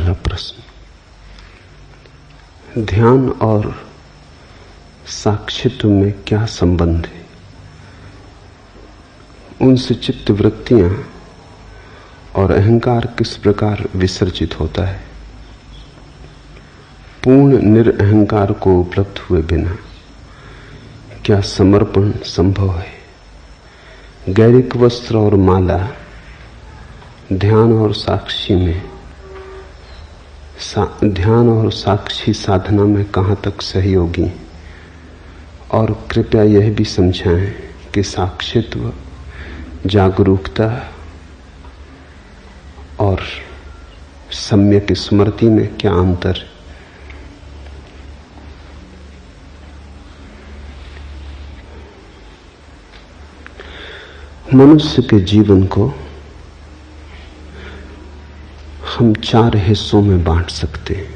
पहला प्रश्न, ध्यान और साक्षित्व में क्या संबंध है? उनसे चित्त वृत्तियां और अहंकार किस प्रकार विसर्जित होता है? पूर्ण निरअहंकार को उपलब्ध हुए बिना क्या समर्पण संभव है? गैरिक वस्त्र और माला ध्यान और साक्षी में ध्यान और साक्षी साधना में कहां तक सहयोगी? और कृपया यह भी समझाएं कि साक्षित्व, जागरूकता और सम्यक स्मृति में क्या अंतर है? मनुष्य के जीवन को हम 4 हिस्सों में बांट सकते हैं।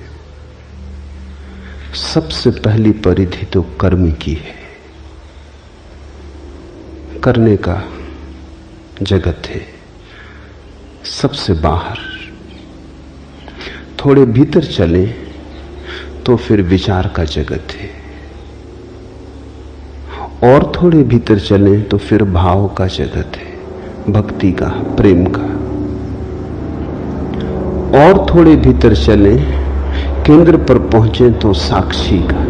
सबसे पहली परिधि तो कर्म की है। करने का जगत है, सबसे बाहर। थोड़े भीतर चलें तो फिर विचार का जगत है, और थोड़े भीतर चलें तो फिर भाव का जगत है, भक्ति का, प्रेम का। और थोड़े भीतर चलें, केंद्र पर पहुंचे तो साक्षी का।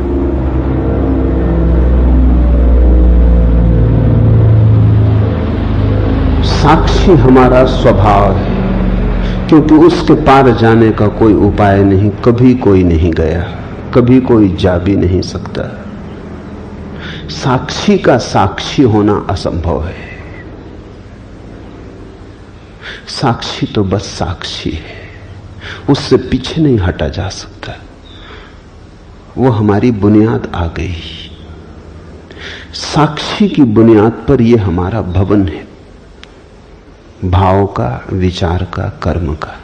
साक्षी हमारा स्वभाव है, क्योंकि उसके पार जाने का कोई उपाय नहीं। कभी कोई नहीं गया, कभी कोई जा भी नहीं सकता। साक्षी का साक्षी होना असंभव है। साक्षी तो बस साक्षी है, उससे पीछे नहीं हटा जा सकता। वो हमारी बुनियाद आ गई। साक्षी की बुनियाद पर यह हमारा भवन है, भाव का, विचार का, कर्म का।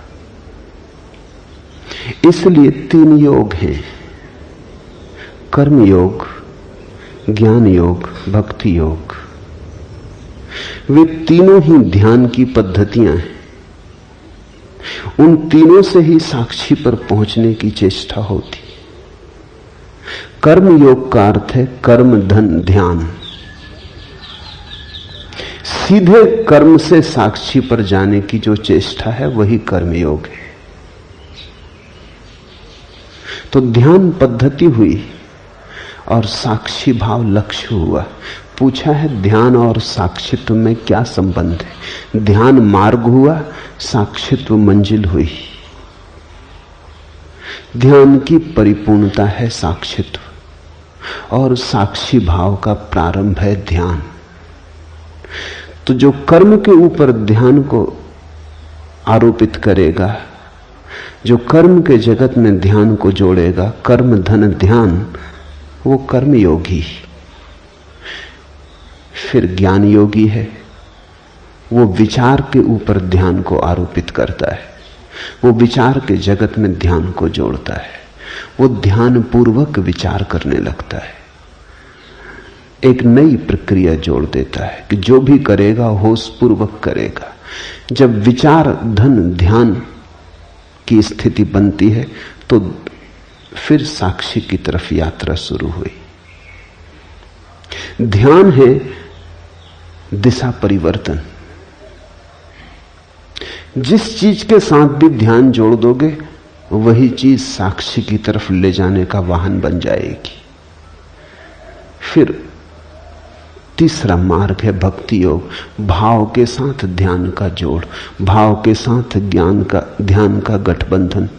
इसलिए 3 योग हैं, कर्म योग, ज्ञान योग, भक्ति योग। वे तीनों ही ध्यान की पद्धतियां हैं। उन तीनों से ही साक्षी पर पहुंचने की चेष्टा होती। कर्म योग का अर्थ है कर्म धन ध्यान। सीधे कर्म से साक्षी पर जाने की जो चेष्टा है वही कर्म योग है। तो ध्यान पद्धति हुई और साक्षी भाव लक्ष्य हुआ। पूछा है ध्यान और साक्षित्व में क्या संबंध है? ध्यान मार्ग हुआ, साक्षित्व मंजिल हुई। ध्यान की परिपूर्णता है साक्षित्व, और साक्षी भाव का प्रारंभ है ध्यान। तो जो कर्म के ऊपर ध्यान को आरोपित करेगा, जो कर्म के जगत में ध्यान को जोड़ेगा, कर्म धन ध्यान, वो कर्म योगी। फिर ज्ञान योगी है, वो विचार के ऊपर ध्यान को आरोपित करता है, वो विचार के जगत में ध्यान को जोड़ता है, वो ध्यान पूर्वक विचार करने लगता है, एक नई प्रक्रिया जोड़ देता है कि जो भी करेगा होश पूर्वक करेगा। जब विचार धन ध्यान की स्थिति बनती है तो फिर साक्षी की तरफ यात्रा शुरू हुई। ध्यान है दिशा परिवर्तन। जिस चीज के साथ भी ध्यान जोड़ दोगे वही चीज साक्षी की तरफ ले जाने का वाहन बन जाएगी। फिर तीसरा मार्ग है भक्ति योग। भाव के साथ ध्यान का जोड़, भाव के साथ ज्ञान का, ध्यान का गठबंधन,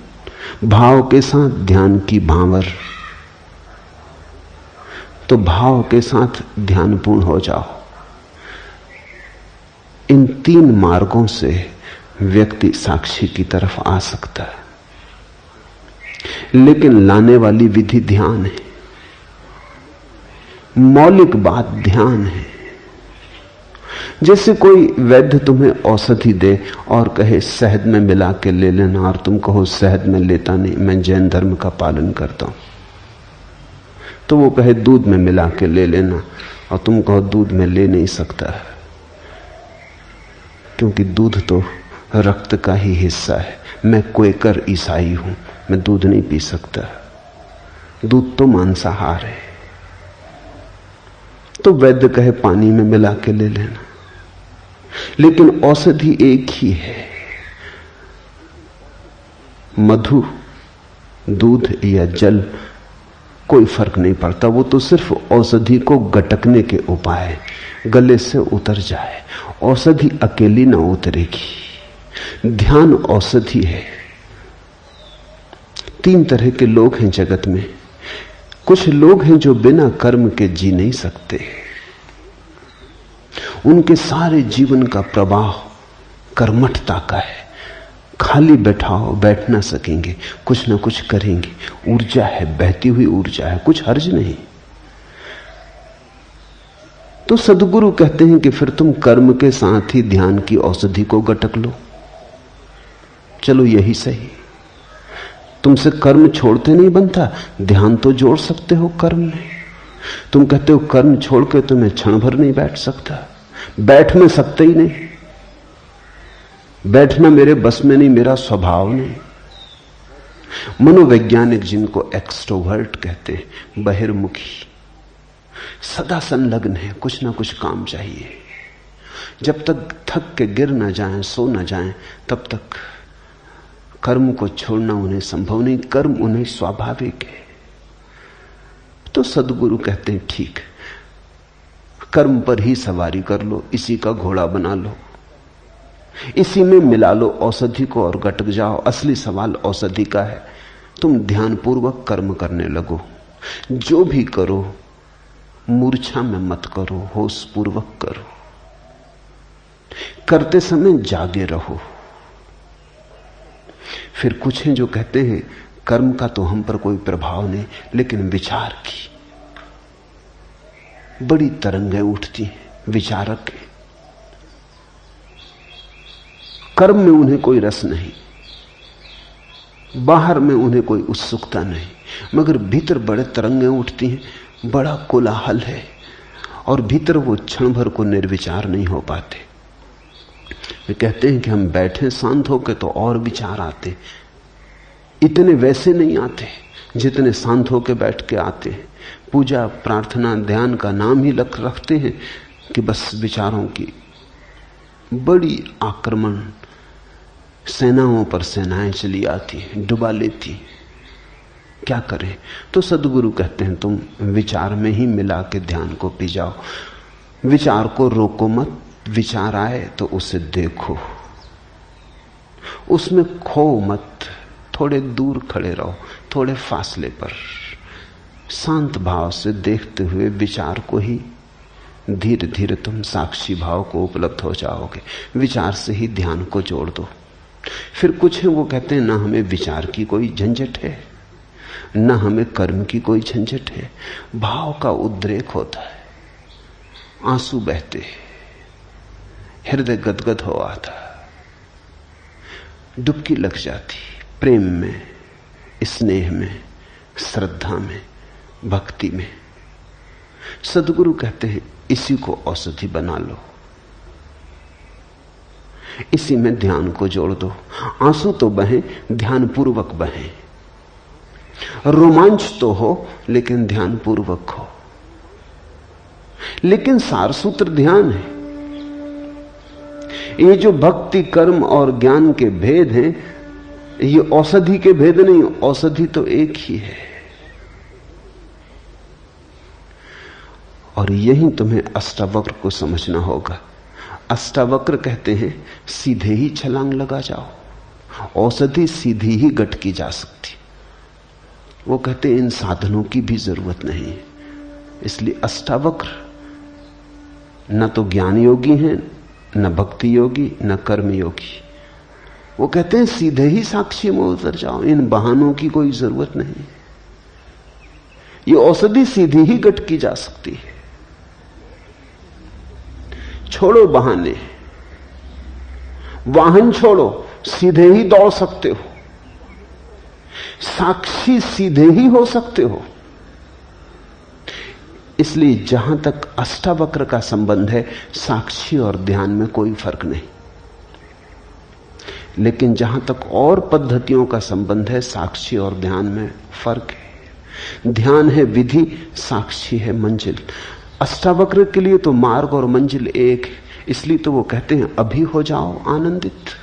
भाव के साथ ध्यान की भांवर। तो भाव के साथ ध्यानपूर्ण हो जाओ। इन 3 मार्गों से व्यक्ति साक्षी की तरफ आ सकता है, लेकिन लाने वाली विधि ध्यान है। मौलिक बात ध्यान है। जैसे कोई वैद्य तुम्हें औषधि दे और कहे शहद में मिला के ले लेना, और तुम कहो शहद में लेता नहीं, मैं जैन धर्म का पालन करता हूं। तो वो कहे दूध में मिला के ले लेना, और तुम कहो दूध में ले नहीं सकता, क्योंकि दूध तो रक्त का ही हिस्सा है। मैं क्वेकर ईसाई हूं, मैं दूध नहीं पी सकता, दूध तो मांसाहार है। तो वैद्य कहे पानी में मिला के ले लेना, लेकिन औषधि एक ही है। मधु, दूध या जल, कोई फर्क नहीं पड़ता, वो तो सिर्फ औषधि को गटकने के उपाय है, गले से उतर जाए। औषधि अकेली ना उतरेगी। ध्यान औषधि है। 3 तरह के लोग हैं जगत में। कुछ लोग हैं जो बिना कर्म के जी नहीं सकते, उनके सारे जीवन का प्रवाह कर्मठता का है। खाली बैठाओ, बैठ ना सकेंगे, कुछ ना कुछ करेंगे। ऊर्जा है, बहती हुई ऊर्जा है, कुछ हर्ज नहीं। तो सदगुरु कहते हैं कि फिर तुम कर्म के साथ ही ध्यान की औषधि को गटक लो। चलो यही सही, तुमसे कर्म छोड़ते नहीं बनता, ध्यान तो जोड़ सकते हो कर्म में। तुम कहते हो कर्म छोड़ के तो मैं क्षण भर नहीं बैठ सकता, बैठ में सकते ही नहीं, बैठना मेरे बस में नहीं, मेरा स्वभाव नहीं। मनोवैज्ञानिक जिनको एक्सट्रोवर्ट कहते हैं, बहिर्मुखी, सदा संलग्न है, कुछ ना कुछ काम चाहिए। जब तक थक के गिर ना जाएं, सो ना जाएं, तब तक कर्म को छोड़ना उन्हें संभव नहीं, कर्म उन्हें स्वाभाविक है। तो सदगुरु कहते हैं ठीक, कर्म पर ही सवारी कर लो, इसी का घोड़ा बना लो, इसी में मिला लो औषधि को और गटक जाओ। असली सवाल औषधि का है। तुम ध्यानपूर्वक कर्म करने लगो, जो भी करो मूर्छा में मत करो, होश पूर्वक करो। करते समय जागे रहो। फिर कुछ हैं जो कहते हैं कर्म का तो हम पर कोई प्रभाव नहीं, लेकिन विचार की बड़ी तरंगें उठती हैं। विचारक हैं, कर्म में उन्हें कोई रस नहीं, बाहर में उन्हें कोई उत्सुकता नहीं, मगर भीतर बड़े तरंगें उठती हैं, बड़ा कोलाहल है, और भीतर वो क्षण भर को निर्विचार नहीं हो पाते। वे कहते हैं कि हम बैठे शांत होकर तो और विचार आते, इतने वैसे नहीं आते जितने शांत होकर बैठ के आते हैं। पूजा, प्रार्थना, ध्यान का नाम ही रखते हैं कि बस विचारों की बड़ी आक्रमण, सेनाओं पर सेनाएं चली आती हैं, डुबा लेती। क्या करें? तो सदगुरु कहते हैं तुम विचार में ही मिला के ध्यान को पी जाओ। विचार को रोको मत, विचार आए तो उसे देखो, उसमें खो मत, थोड़े दूर खड़े रहो, थोड़े फासले पर, शांत भाव से देखते हुए विचार को ही धीरे धीरे तुम साक्षी भाव को उपलब्ध हो जाओगे। विचार से ही ध्यान को जोड़ दो। फिर कुछ है वो कहते हैं ना हमें विचार की कोई झंझट है, ना हमें कर्म की कोई झंझट है। भाव का उद्रेक होता है, आंसू बहते, हृदय गदगद हो आता, डुबकी लग जाती, प्रेम में, स्नेह में, श्रद्धा में, भक्ति में। सदगुरु कहते हैं इसी को औषधि बना लो, इसी में ध्यान को जोड़ दो। आंसू तो बहे, ध्यान पूर्वक बहे, रोमांच तो हो लेकिन ध्यान पूर्वक हो। लेकिन सारसूत्र ध्यान है। ये जो भक्ति, कर्म और ज्ञान के भेद हैं, ये औषधि के भेद नहीं, औषधि तो एक ही है। और यही तुम्हें अष्टावक्र को समझना होगा। अष्टावक्र कहते हैं सीधे ही छलांग लगा जाओ, औषधि सीधी ही गटकी जा सकती। वो कहते हैं इन साधनों की भी जरूरत नहीं है। इसलिए अष्टावक्र न तो ज्ञान योगी हैं, न भक्ति योगी, न कर्म योगी। वो कहते हैं सीधे ही साक्षी में उतर जाओ, इन बहानों की कोई जरूरत नहीं। ये औषधि सीधी ही गटकी जा सकती है। छोड़ो बहाने, वाहन छोड़ो, सीधे ही दौड़ सकते हो, साक्षी सीधे ही हो सकते हो। इसलिए जहां तक अष्टावक्र का संबंध है, साक्षी और ध्यान में कोई फर्क नहीं। लेकिन जहां तक और पद्धतियों का संबंध है, साक्षी और ध्यान में फर्क है। ध्यान है विधि, साक्षी है मंजिल। अष्टावक्र के लिए तो मार्ग और मंजिल एक है, इसलिए तो वो कहते हैं अभी हो जाओ आनंदित।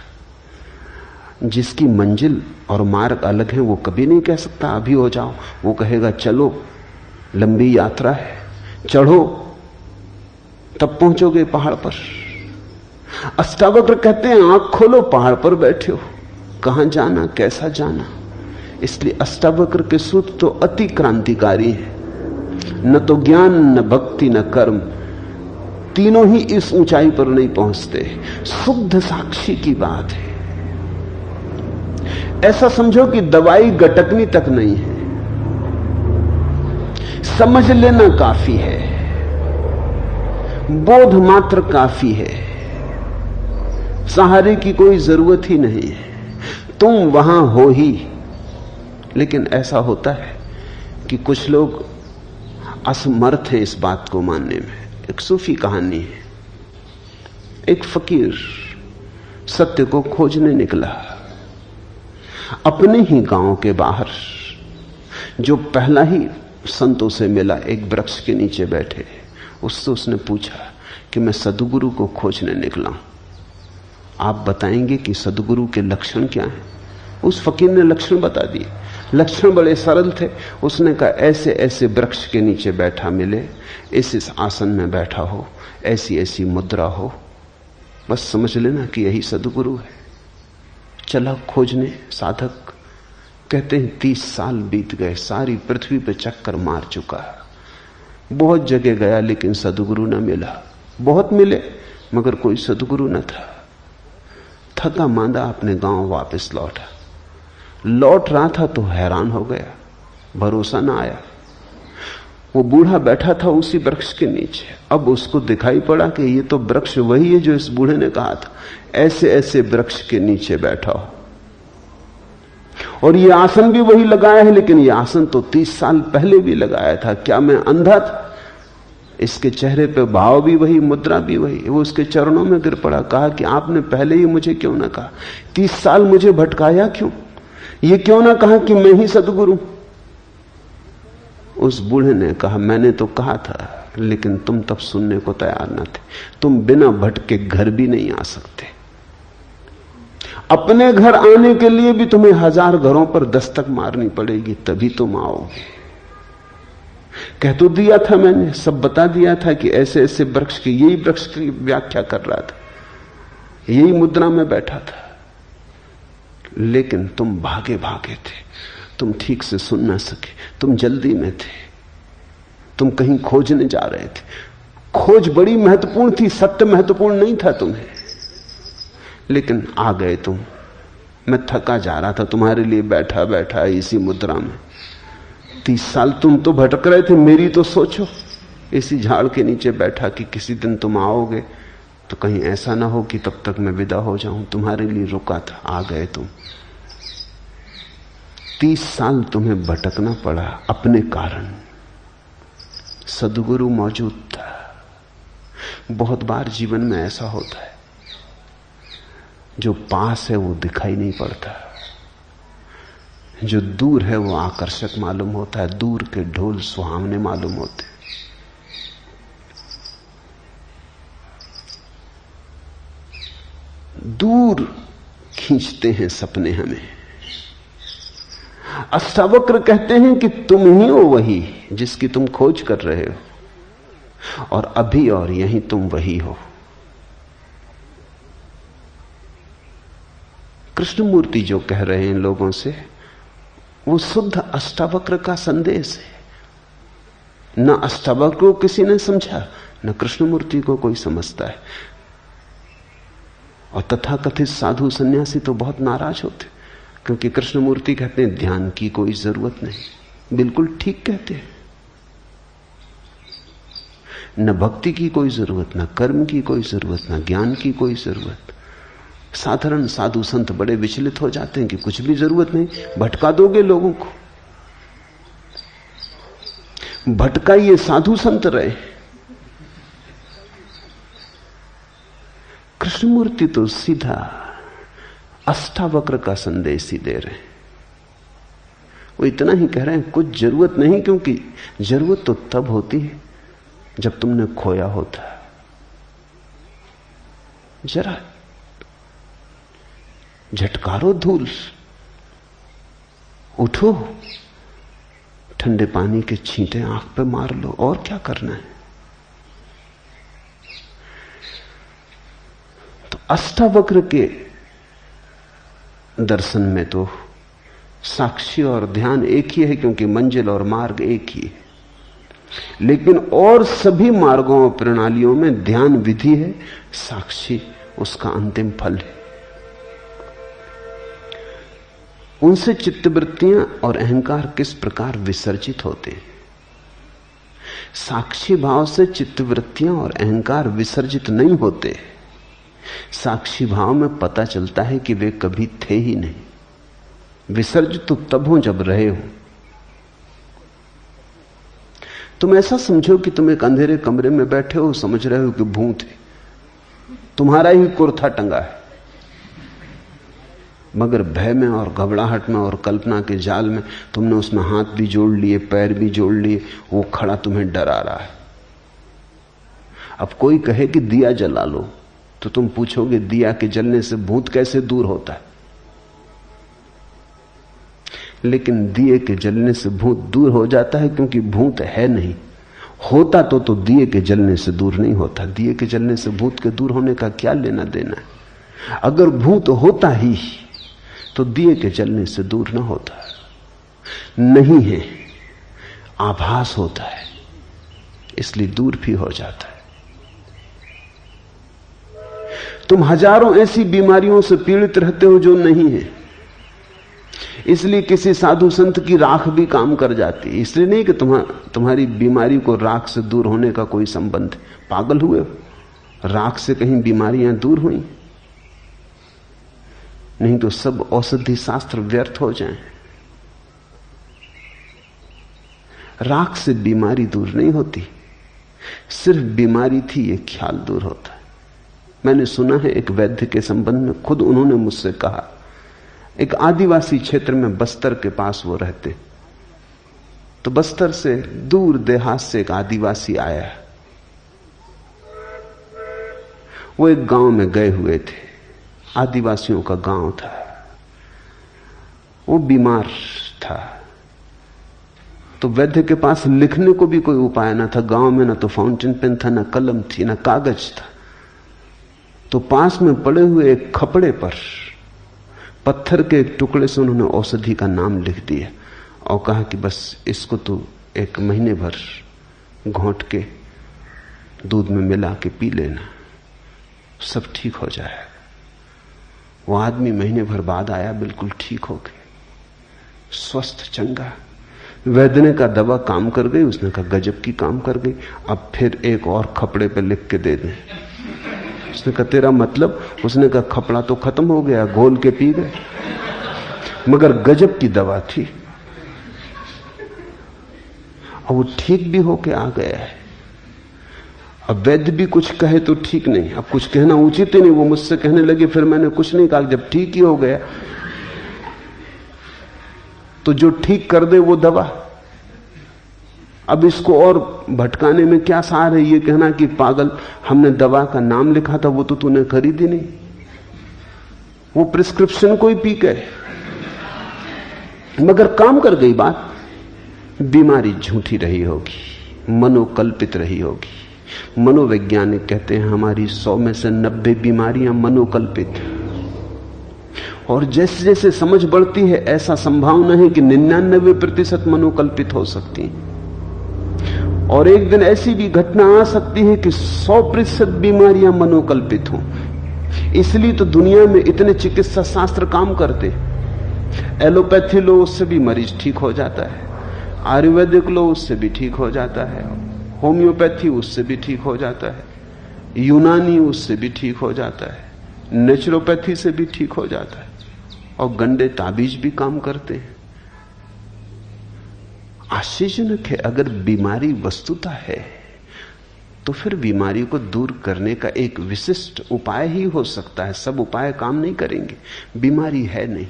जिसकी मंजिल और मार्ग अलग है वो कभी नहीं कह सकता अभी हो जाओ। वो कहेगा चलो, लंबी यात्रा है, चढ़ो, तब पहुंचोगे पहाड़ पर। अष्टावक्र कहते हैं आंख खोलो, पहाड़ पर बैठे हो, कहां जाना, कैसा जाना। इसलिए अष्टावक्र के सूत्र तो अति क्रांतिकारी है। न तो ज्ञान, न भक्ति, न कर्म, तीनों ही इस ऊंचाई पर नहीं पहुंचते। शुद्ध साक्षी की बात है। ऐसा समझो कि दवाई गटकनी तक नहीं है, समझ लेना काफी है, बोध मात्र काफी है, सहारे की कोई जरूरत ही नहीं है, तुम वहां हो ही। लेकिन ऐसा होता है कि कुछ लोग असमर्थ हैं इस बात को मानने में। एक सूफी कहानी है। एक फकीर सत्य को खोजने निकला। अपने ही गांव के बाहर जो पहला ही संतों से मिला, एक वृक्ष के नीचे बैठे, उससे उसने पूछा कि मैं सद्गुरु को खोजने निकला हूं, आप बताएंगे कि सद्गुरु के लक्षण क्या हैं? उस फकीर ने लक्षण बता दिए। लक्षण बड़े सरल थे। उसने कहा ऐसे ऐसे वृक्ष के नीचे बैठा मिले, इस आसन में बैठा हो, ऐसी ऐसी मुद्रा हो, बस समझ लेना कि यही सद्गुरु है। चला खोजने। साधक कहते हैं 30 साल बीत गए, सारी पृथ्वी पे चक्कर मार चुका है, बहुत जगह गया लेकिन सद्गुरु न मिला। बहुत मिले मगर कोई सद्गुरु न था। थका मांदा अपने गांव वापस लौटा। लौट रहा था तो हैरान हो गया, भरोसा ना आया। वो बूढ़ा बैठा था उसी वृक्ष के नीचे। अब उसको दिखाई पड़ा कि ये तो वृक्ष वही है जो इस बूढ़े ने कहा था, ऐसे ऐसे वृक्ष के नीचे बैठा हो, और ये आसन भी वही लगाया है, लेकिन ये आसन तो 30 साल पहले भी लगाया था। क्या मैं अंधा था? इसके चेहरे पे भाव भी वही, मुद्रा भी वही। वो उसके चरणों में गिर पड़ा, कहा कि आपने पहले ही मुझे क्यों ना कहा? 30 साल मुझे भटकाया क्यों? ये क्यों ना कहा कि मैं ही सद्गुरु? उस बूढ़े ने कहा मैंने तो कहा था, लेकिन तुम तब सुनने को तैयार न थे। तुम बिना भटके घर भी नहीं आ सकते। अपने घर आने के लिए भी तुम्हें 1000 घरों पर दस्तक मारनी पड़ेगी, तभी तुम आओगे। कह तो दिया था मैंने, सब बता दिया था कि ऐसे ऐसे वृक्ष की, यही वृक्ष की व्याख्या कर रहा था, यही मुद्रा में बैठा था, लेकिन तुम भागे भागे थे, तुम ठीक से सुन ना सके, तुम जल्दी में थे, तुम कहीं खोजने जा रहे थे। खोज बड़ी महत्वपूर्ण थी, सत्य महत्वपूर्ण नहीं था तुम्हें, लेकिन आ गए तुम। मैं थका जा रहा था, तुम्हारे लिए बैठा बैठा इसी मुद्रा में। 30 साल तुम तो भटक रहे थे, मेरी तो सोचो। इसी झाड़ के नीचे बैठा कि किसी दिन तुम आओगे तो कहीं ऐसा ना हो कि तब तक मैं विदा हो जाऊं। तुम्हारे लिए रुका था, आ गए तुम। 30 साल तुम्हें भटकना पड़ा अपने कारण। सद्गुरु मौजूद था। बहुत बार जीवन में ऐसा होता है, जो पास है वो दिखाई नहीं पड़ता, जो दूर है वो आकर्षक मालूम होता है, दूर के ढोल सुहावने मालूम होते हैं। दूर खींचते हैं सपने हमें। अष्टावक्र कहते हैं कि तुम ही हो वही जिसकी तुम खोज कर रहे हो, और अभी और यहीं तुम वही हो। कृष्णमूर्ति जो कह रहे हैं लोगों से, वो शुद्ध अष्टावक्र का संदेश है। न अष्टावक्र को किसी ने समझा, न कृष्णमूर्ति को कोई समझता है। और तथाकथित साधु सन्यासी तो बहुत नाराज होते, क्योंकि कृष्णमूर्ति कहते हैं ध्यान की कोई जरूरत नहीं। बिल्कुल ठीक कहते हैं। न भक्ति की कोई जरूरत, न कर्म की कोई जरूरत, न ज्ञान की कोई जरूरत। साधारण साधु संत बड़े विचलित हो जाते हैं कि कुछ भी जरूरत नहीं, भटका दोगे लोगों को। भटकाइए, साधु संत रहे। कृष्णमूर्ति तो सीधा अष्टावक्र का संदेश ही दे रहे हैं। वो इतना ही कह रहे हैं कुछ जरूरत नहीं, क्योंकि जरूरत तो तब होती है जब तुमने खोया होता है। जरा झटकारो धूल, उठो, ठंडे पानी के छींटे आंख पे मार लो, और क्या करना है। तो अष्टावक्र के दर्शन में तो साक्षी और ध्यान एक ही है, क्योंकि मंजिल और मार्ग एक ही है। लेकिन और सभी मार्गों और प्रणालियों में ध्यान विधि है, साक्षी उसका अंतिम फल है। उनसे चित्तवृत्तियां और अहंकार किस प्रकार विसर्जित होते हैं। साक्षी भाव से चित्तवृत्तियां और अहंकार विसर्जित नहीं होते। साक्षी भाव में पता चलता है कि वे कभी थे ही नहीं। विसर्जित तो तब हो जब रहे हो। तुम ऐसा समझो कि तुम एक अंधेरे कमरे में बैठे हो, समझ रहे हो कि भूत है, तुम्हारा ही कुर्ता टंगा है, मगर भय में और घबराहट में और कल्पना के जाल में तुमने उसमें हाथ भी जोड़ लिए, पैर भी जोड़ लिए, वो खड़ा तुम्हें डरा रहा है। अब कोई कहे कि दिया जला लो, तो तुम पूछोगे दिया के जलने से भूत कैसे दूर होता है। लेकिन दिए के जलने से भूत दूर हो जाता है, क्योंकि भूत है नहीं। होता तो दिए के जलने से दूर नहीं होता। दिए के जलने से भूत के दूर होने का क्या लेना देना है। अगर भूत होता ही तो दिए के जलने से दूर ना होता। नहीं है, आभास होता है, इसलिए दूर भी हो जाता है। तुम हजारों ऐसी बीमारियों से पीड़ित रहते हो जो नहीं है, इसलिए किसी साधु संत की राख भी काम कर जाती है। इसलिए नहीं कि तुम्हारी बीमारी को राख से दूर होने का कोई संबंध है। पागल हुए हो? राख से कहीं बीमारियां दूर हुई? नहीं तो सब औषधि शास्त्र व्यर्थ हो जाएं। राख से बीमारी दूर नहीं होती, सिर्फ बीमारी थी ये ख्याल दूर होता है। मैंने सुना है एक वैद्य के संबंध में, खुद उन्होंने मुझसे कहा, एक आदिवासी क्षेत्र में बस्तर के पास वो रहते, तो बस्तर से दूर देहात से एक आदिवासी आया। वो एक गांव में गए हुए थे, आदिवासियों का गांव था। वो बीमार था, तो वैद्य के पास लिखने को भी कोई उपाय ना था। गांव में ना तो फाउंटेन पेन था, ना कलम थी, ना कागज था। तो पास में पड़े हुए एक खपड़े पर पत्थर के एक टुकड़े से उन्होंने औषधि का नाम लिख दिया और कहा कि बस इसको तो 1 महीने भर घोंट के दूध में मिला के पी लेना, सब ठीक हो जाएगा। वो आदमी महीने भर बाद आया, बिल्कुल ठीक हो गया, स्वस्थ चंगा। वैद्य ने कहा दवा काम कर गई? उसने कहा गजब की काम कर गई, अब फिर एक और खपड़े पे लिख के दे दें। उसने कहा तेरा मतलब? उसने कहा खपड़ा तो खत्म हो गया, घोल के पी गए, मगर गजब की दवा थी और वो ठीक भी होके आ गया है। अब वैद्य भी कुछ कहे तो ठीक नहीं, अब कुछ कहना उचित ही नहीं। वो मुझसे कहने लगे, फिर मैंने कुछ नहीं कहा, जब ठीक ही हो गया तो जो ठीक कर दे वो दवा। अब इसको और भटकाने में क्या सार है? ये कहना कि पागल, हमने दवा का नाम लिखा था, वो तो तूने खरीदी नहीं, वो प्रिस्क्रिप्शन को ही पी गए, मगर काम कर गई बात। बीमारी झूठी रही होगी, मनोकल्पित रही होगी। मनोवैज्ञानिक कहते हैं हमारी 100 में से 90 बीमारियां मनोकल्पित। और जैसे जैसे समझ बढ़ती है, ऐसा संभावना है कि 99% मनोकल्पित हो सकती है। और एक दिन ऐसी भी घटना आ सकती है कि 100% बीमारियां मनोकल्पित हों। इसलिए तो दुनिया में इतने चिकित्सा शास्त्र काम करते। एलोपैथी लो, उससे भी मरीज ठीक हो जाता है। आयुर्वेदिक लो, उससे भी ठीक हो जाता है। होम्योपैथी, उससे भी ठीक हो जाता है। यूनानी, उससे भी ठीक हो जाता है। नेचुरोपैथी से भी ठीक हो जाता है। और गंडे ताबीज भी काम करते हैं। आश्चर्यजनक है, अगर बीमारी वस्तुता है तो फिर बीमारी को दूर करने का एक विशिष्ट उपाय ही हो सकता है। सब उपाय काम नहीं करेंगे, बीमारी है नहीं।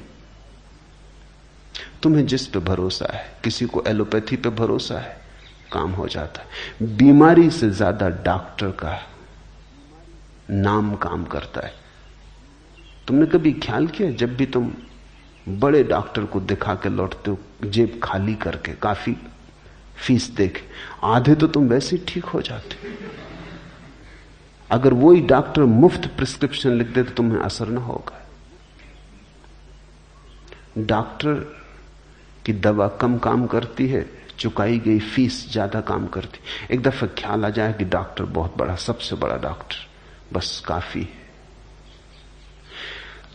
तुम्हें जिस पे भरोसा है, किसी को एलोपैथी पे भरोसा है, काम हो जाता है। बीमारी से ज्यादा डॉक्टर का नाम काम करता है। तुमने कभी ख्याल किया, जब भी तुम बड़े डॉक्टर को दिखा के लौटते हो जेब खाली करके, काफी फीस देके, आधे तो तुम वैसे ही ठीक हो जाते। अगर वही डॉक्टर मुफ्त प्रिस्क्रिप्शन लिख दे तो तुम्हें असर ना होगा। डॉक्टर की दवा कम काम करती है, चुकाई गई फीस ज्यादा काम करती। एक दफा ख्याल आ जाए कि डॉक्टर बहुत बड़ा, सबसे बड़ा डॉक्टर, बस काफी है।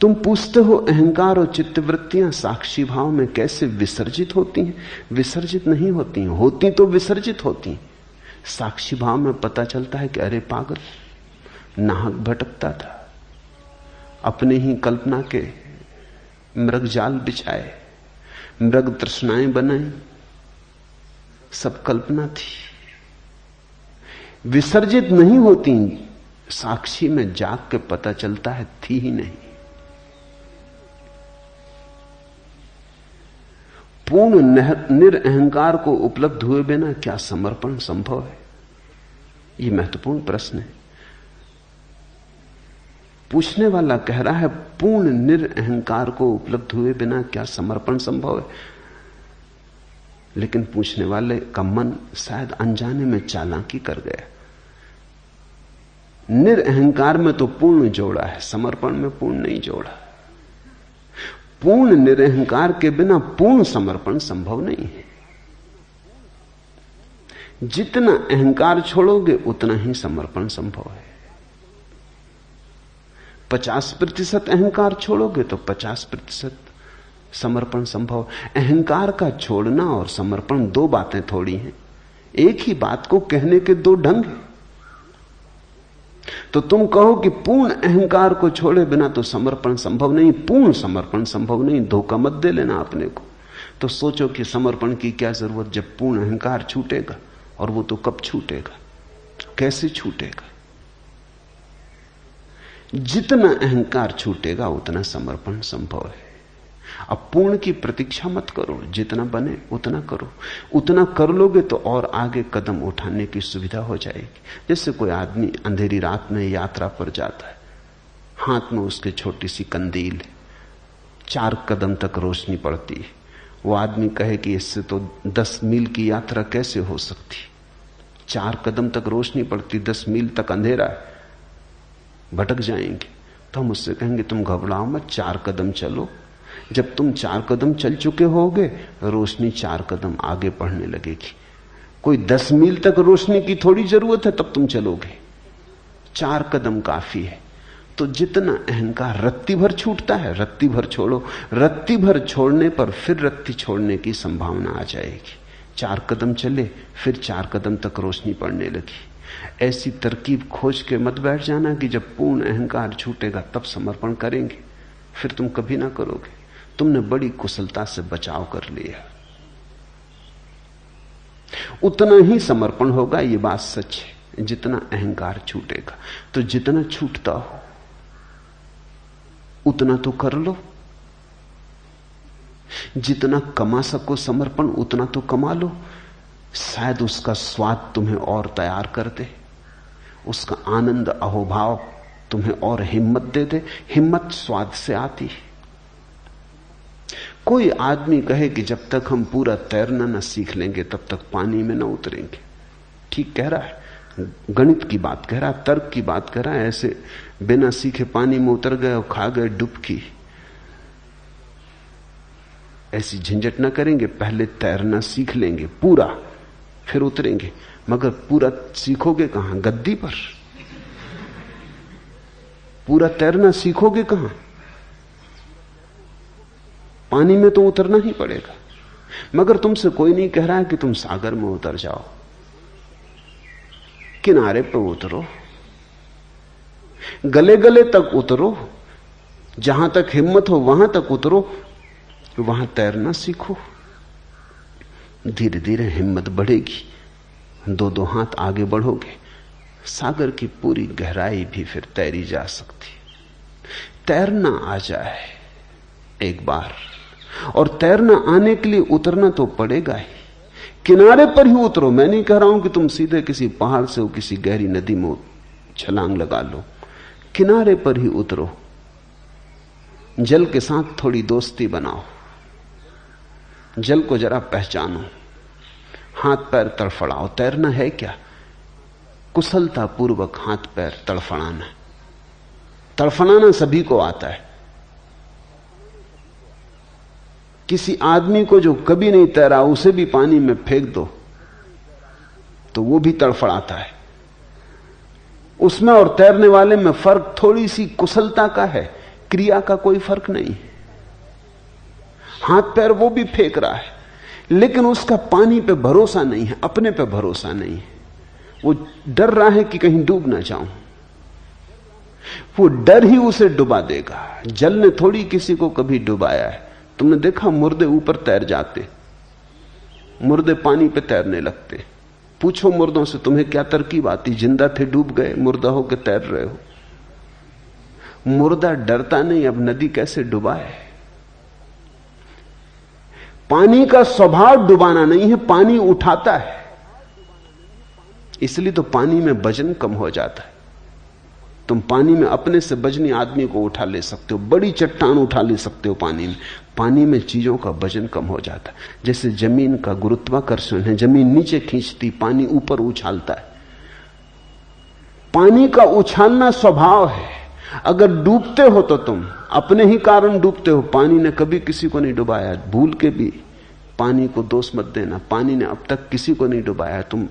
तुम पूछते हो अहंकार और चित्तवृत्तियां साक्षी भाव में कैसे विसर्जित होती हैं? विसर्जित नहीं होती हैं, होती तो विसर्जित होती। साक्षी भाव में पता चलता है कि अरे पागल, नाहक भटकता था, अपने ही कल्पना के मृग जाल बिछाए, मृग तृष्णाएं बनाई, सब कल्पना थी। विसर्जित नहीं होती, साक्षी में जाग के पता चलता है थी ही नहीं। पूर्ण निरअहंकार को उपलब्ध हुए बिना क्या समर्पण संभव है? यह महत्वपूर्ण प्रश्न है। पूछने वाला कह रहा है पूर्ण निरअहंकार को उपलब्ध हुए बिना क्या समर्पण संभव है? लेकिन पूछने वाले का मन शायद अनजाने में चालाकी कर गया। निरअहंकार में तो पूर्ण जोड़ा है, समर्पण में पूर्ण नहीं जोड़ा। पूर्ण निरअहंकार के बिना पूर्ण समर्पण संभव नहीं है। जितना अहंकार छोड़ोगे उतना ही समर्पण संभव है। 50% अहंकार छोड़ोगे तो 50% समर्पण संभव। अहंकार का छोड़ना और समर्पण दो बातें थोड़ी हैं, एक ही बात को कहने के दो ढंग हैं। तो तुम कहो कि पूर्ण अहंकार को छोड़े बिना तो समर्पण संभव नहीं, पूर्ण समर्पण संभव नहीं, धोखा मत दे लेना अपने को। तो सोचो कि समर्पण की क्या जरूरत जब पूर्ण अहंकार छूटेगा, और वो तो कब छूटेगा, कैसे छूटेगा? जितना अहंकार छूटेगा उतना समर्पण संभव है। अब पूर्ण की प्रतीक्षा मत करो, जितना बने उतना करो। उतना कर लोगे तो और आगे कदम उठाने की सुविधा हो जाएगी। जैसे कोई आदमी अंधेरी रात में यात्रा पर जाता है, हाथ में उसके छोटी सी कंदील है, 4 कदम तक रोशनी पड़ती है। वो आदमी कहे कि इससे तो 10 मील की यात्रा कैसे हो सकती? 4 कदम तक रोशनी पड़ती, 10 मील तक अंधेरा है, भटक जाएंगे। तो हम उससे कहेंगे तुम घबराओ मत, 4 कदम चलो। जब तुम 4 कदम चल चुके होगे, रोशनी 4 कदम आगे बढ़ने लगेगी। कोई 10 मील तक रोशनी की थोड़ी जरूरत है, तब तुम चलोगे। 4 कदम काफी है। तो जितना अहंकार रत्ती भर छूटता है, रत्ती भर छोड़ो। रत्ती भर छोड़ने पर फिर रत्ती छोड़ने की संभावना आ जाएगी। 4 कदम चले, फिर 4 कदम तक रोशनी पड़ने लगी। ऐसी तरकीब खोज के मत बैठ जाना कि जब पूर्ण अहंकार छूटेगा तब समर्पण करेंगे, फिर तुम कभी ना करोगे। तुमने बड़ी कुशलता से बचाव कर लिया। उतना ही समर्पण होगा, यह बात सच है, जितना अहंकार छूटेगा। तो जितना छूटता हो उतना तो कर लो। जितना कमा सको समर्पण उतना तो कमा लो। शायद उसका स्वाद तुम्हें और तैयार कर दे, उसका आनंद अहोभाव तुम्हें और हिम्मत दे दे। हिम्मत स्वाद से आती है। कोई आदमी कहे कि जब तक हम पूरा तैरना न सीख लेंगे तब तक पानी में न उतरेंगे। ठीक कह रहा है, गणित की बात कह रहा है, तर्क की बात कह रहा है। ऐसे बिना सीखे पानी में उतर गए और खा गए डुबकी, ऐसी झंझट न करेंगे। पहले तैरना सीख लेंगे पूरा, फिर उतरेंगे। मगर पूरा सीखोगे कहां? गद्दी पर। पूरा तैरना सीखोगे कहां? पानी में तो उतरना ही पड़ेगा। मगर तुमसे कोई नहीं कह रहा है कि तुम सागर में उतर जाओ, किनारे पर उतरो, गले गले तक उतरो, जहां तक हिम्मत हो वहां तक उतरो, वहां तैरना सीखो। धीरे धीरे हिम्मत बढ़ेगी, 2-2 हाथ आगे बढ़ोगे, सागर की पूरी गहराई भी फिर तैरी जा सकती। तैरना आ जाए एक बार, और तैरना आने के लिए उतरना तो पड़ेगा ही। किनारे पर ही उतरो। मैं नहीं कह रहा हूं कि तुम सीधे किसी पहाड़ से किसी गहरी नदी में छलांग लगा लो। किनारे पर ही उतरो। जल के साथ थोड़ी दोस्ती बनाओ, जल को जरा पहचानो, हाथ पैर तड़फड़ाओ। तैरना है क्या? कुशलता पूर्वक हाथ पैर तड़फड़ाना। तड़फड़ाना सभी को आता है। किसी आदमी को जो कभी नहीं तैरा उसे भी पानी में फेंक दो तो वो भी तड़फड़ाता है। उसमें और तैरने वाले में फर्क थोड़ी सी कुशलता का है, क्रिया का कोई फर्क नहीं। हाथ पैर वो भी फेंक रहा है, लेकिन उसका पानी पे भरोसा नहीं है, अपने पे भरोसा नहीं है। वो डर रहा है कि कहीं डूब ना जाऊं। वो डर ही उसे डुबा देगा। जल ने थोड़ी किसी को कभी डुबाया है। तुमने देखा मुर्दे ऊपर तैर जाते, मुर्दे पानी पे तैरने लगते। पूछो मुर्दों से तुम्हें क्या तरकीब आती? जिंदा थे डूब गए, मुर्दा होकर तैर रहे हो। मुर्दा डरता नहीं, अब नदी कैसे डुबाए। पानी का स्वभाव डुबाना नहीं है, पानी उठाता है। इसलिए तो पानी में वजन कम हो जाता है। तुम पानी में अपने से वजनी आदमी को उठा ले सकते हो, बड़ी चट्टान उठा ले सकते हो पानी में। पानी में चीजों का वजन कम हो जाता है। जैसे जमीन का गुरुत्वाकर्षण है, जमीन नीचे खींचती, पानी ऊपर उछालता है। पानी का उछालना स्वभाव है। अगर डूबते हो तो तुम अपने ही कारण डूबते हो। पानी ने कभी किसी को नहीं डुबाया। भूल के भी पानी को दोष मत देना, पानी ने अब तक किसी को नहीं डुबाया। तुम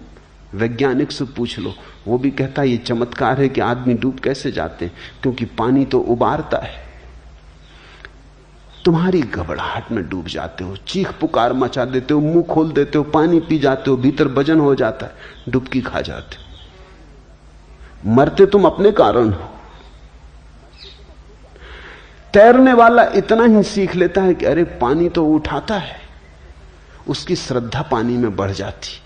वैज्ञानिक से पूछ लो, वो भी कहता है ये चमत्कार है कि आदमी डूब कैसे जाते हैं, क्योंकि पानी तो उबारता है। तुम्हारी घबराहट में डूब जाते हो, चीख पुकार मचा देते हो, मुंह खोल देते हो, पानी पी जाते हो, भीतर वजन हो जाता है, डुबकी खा जाते हो। मरते तुम अपने कारण हो। तैरने वाला इतना ही सीख लेता है कि अरे पानी तो उठाता है, उसकी श्रद्धा पानी में बढ़ जाती।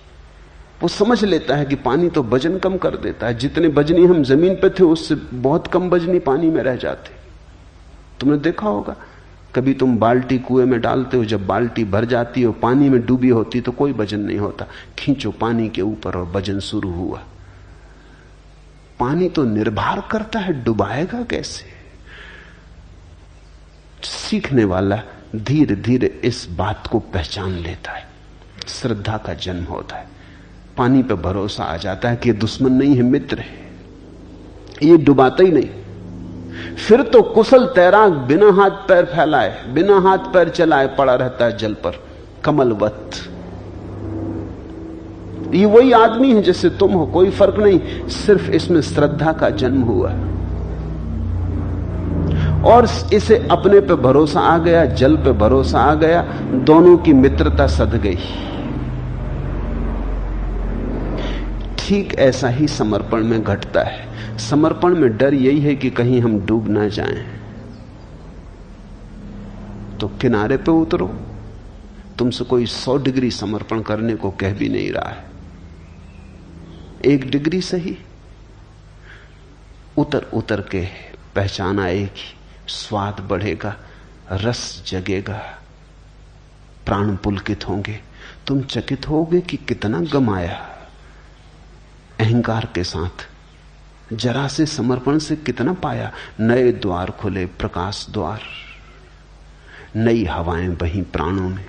वो समझ लेता है कि पानी तो वजन कम कर देता है। जितने वजनी हम जमीन पे थे उससे बहुत कम वजनी पानी में रह जाते। तुमने देखा होगा, कभी तुम बाल्टी कुएं में डालते हो, जब बाल्टी भर जाती है, पानी में डूबी होती तो कोई वजन नहीं होता। खींचो पानी के ऊपर और वजन शुरू हुआ। पानी तो निर्भर करता है, डुबाएगा कैसे। सीखने वाला धीरे धीरे इस बात को पहचान लेता है, श्रद्धा का जन्म होता है। पानी पर भरोसा आ जाता है कि ये दुश्मन नहीं है, मित्र है, ये डुबाता ही नहीं। फिर तो कुशल तैराक बिना हाथ पैर फैलाए, बिना हाथ पैर चलाए पड़ा रहता है जल पर, कमलवत। ये वही आदमी है जैसे तुम हो, कोई फर्क नहीं, सिर्फ इसमें श्रद्धा का जन्म हुआ और इसे अपने पे भरोसा आ गया, जल पे भरोसा आ गया, दोनों की मित्रता सध गई। ठीक ऐसा ही समर्पण में घटता है। समर्पण में डर यही है कि कहीं हम डूब ना जाएं। तो किनारे पे उतरो। तुमसे कोई 100 डिग्री समर्पण करने को कह भी नहीं रहा है। 1 डिग्री सही, उतर उतर के पहचान आएगी, स्वाद बढ़ेगा, रस जगेगा, प्राण पुलकित होंगे। तुम चकित होगे कि कितना गमाया। अहंकार के साथ जरा से समर्पण से कितना पाया। नए द्वार खुले, प्रकाश द्वार, नई हवाएं बही प्राणों में,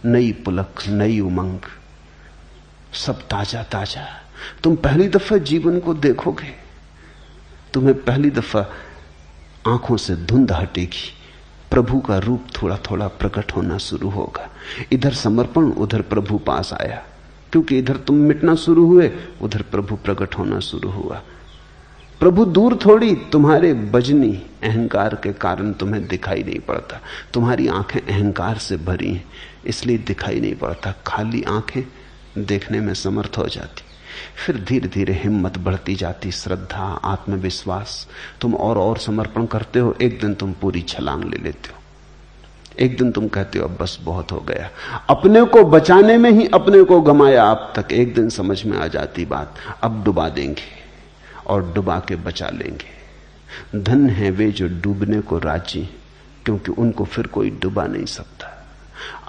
नई पुलक, नई उमंग, सब ताजा ताजा। तुम पहली दफा जीवन को देखोगे, तुम्हें पहली दफा आंखों से धुंध हटेगी, प्रभु का रूप थोड़ा थोड़ा प्रकट होना शुरू होगा। इधर समर्पण, उधर प्रभु पास आया, क्योंकि इधर तुम मिटना शुरू हुए, उधर प्रभु प्रकट होना शुरू हुआ। प्रभु दूर थोड़ी, तुम्हारे बजनी अहंकार के कारण तुम्हें दिखाई नहीं पड़ता। तुम्हारी आंखें अहंकार से भरी हैं, इसलिए दिखाई नहीं पड़ता। खाली आंखें देखने में समर्थ हो जाती। फिर धीरे धीरे हिम्मत बढ़ती जाती, श्रद्धा, आत्मविश्वास। तुम और समर्पण करते हो, एक दिन तुम पूरी छलांग ले लेते हो। एक दिन तुम कहते हो अब बस बहुत हो गया। अपने को बचाने में ही अपने को गमाया अब तक। एक दिन समझ में आ जाती बात, अब डुबा देंगे और डुबा के बचा लेंगे। धन है वे जो डूबने को राजी, क्योंकि उनको फिर कोई डुबा नहीं सकता।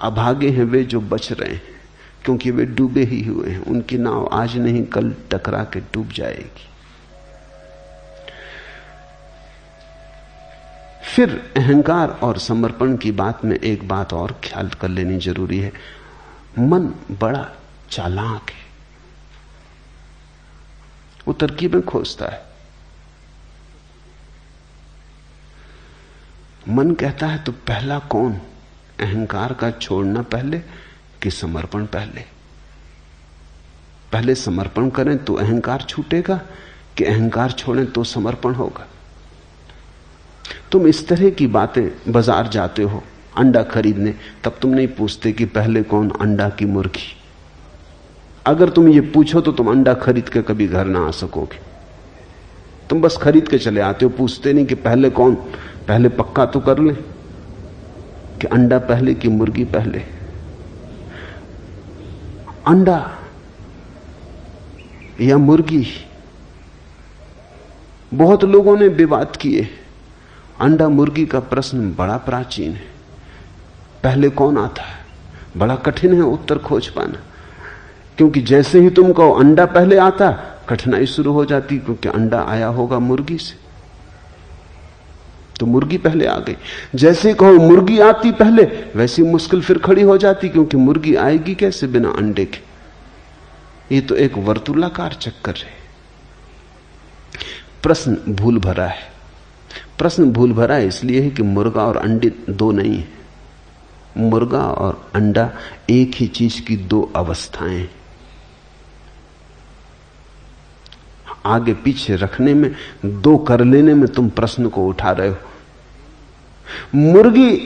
अभागे हैं वे जो बच रहे हैं, क्योंकि वे डूबे ही हुए हैं। उनकी नाव आज नहीं कल टकरा के डूब जाएगी। फिर अहंकार और समर्पण की बात में एक बात और ख्याल कर लेनी जरूरी है। मन बड़ा चालाक है, वो तरकीबें खोजता है। मन कहता है तो पहला कौन, अहंकार का छोड़ना पहले कि समर्पण पहले? पहले समर्पण करें तो अहंकार छूटेगा कि अहंकार छोड़ें तो समर्पण होगा? तुम इस तरह की बातें, बाजार जाते हो अंडा खरीदने, तब तुम नहीं पूछते कि पहले कौन, अंडा की मुर्गी। अगर तुम ये पूछो तो तुम अंडा खरीद के कभी घर ना आ सकोगे। तुम बस खरीद के चले आते हो, पूछते नहीं कि पहले कौन। पहले पक्का तो कर ले कि अंडा पहले कि मुर्गी पहले। अंडा या मुर्गी, बहुत लोगों ने विवाद किए। अंडा मुर्गी का प्रश्न बड़ा प्राचीन है। पहले कौन आता है, बड़ा कठिन है उत्तर खोज पाना। क्योंकि जैसे ही तुम कहो अंडा पहले आता, कठिनाई शुरू हो जाती, क्योंकि अंडा आया होगा मुर्गी से, तो मुर्गी पहले आ गई। जैसे ही कहो मुर्गी आती पहले, वैसी मुश्किल फिर खड़ी हो जाती, क्योंकि मुर्गी आएगी कैसे बिना अंडे के? ये तो एक वर्तुलाकार चक्कर है। प्रश्न भूल भरा है। प्रश्न भूल भरा है इसलिए है कि मुर्गा और अंडे दो नहीं है। मुर्गा और अंडा एक ही चीज की दो अवस्थाएं। आगे पीछे रखने में, दो कर लेने में तुम प्रश्न को उठा रहे हो। मुर्गी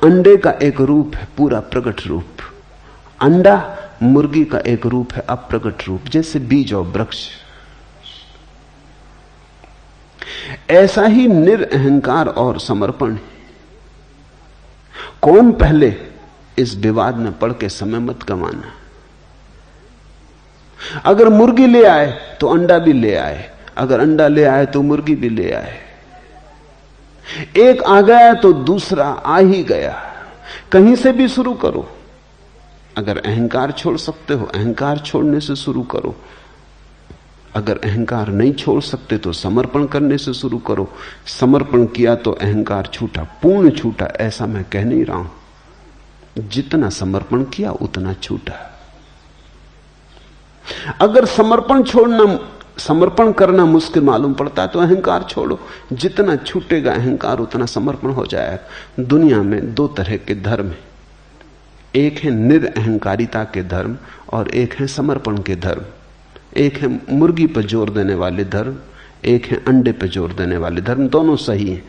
अंडे का एक रूप है, पूरा प्रकट रूप। अंडा मुर्गी का एक रूप है, अप्रकट रूप, जैसे बीज और वृक्ष। ऐसा ही निरअहंकार और समर्पण है। कौन पहले, इस विवाद में पड़ के समय मत गंवाना। अगर मुर्गी ले आए तो अंडा भी ले आए, अगर अंडा ले आए तो मुर्गी भी ले आए। एक आ गया तो दूसरा आ ही गया। कहीं से भी शुरू करो। अगर अहंकार छोड़ सकते हो, अहंकार छोड़ने से शुरू करो। अगर अहंकार नहीं छोड़ सकते तो समर्पण करने से शुरू करो। समर्पण किया तो अहंकार छूटा, पूर्ण छूटा, ऐसा मैं कह नहीं रहा हूं। जितना समर्पण किया उतना छूटा। अगर समर्पण करना मुश्किल मालूम पड़ता है तो अहंकार छोड़ो। जितना छूटेगा अहंकार उतना समर्पण हो जाएगा। दुनिया में दो तरह के धर्म हैं, एक है निरअहंकारिता के धर्म और एक है समर्पण के धर्म। एक है मुर्गी पर जोर देने वाले धर्म, एक है अंडे पर जोर देने वाले धर्म। दोनों सही हैं,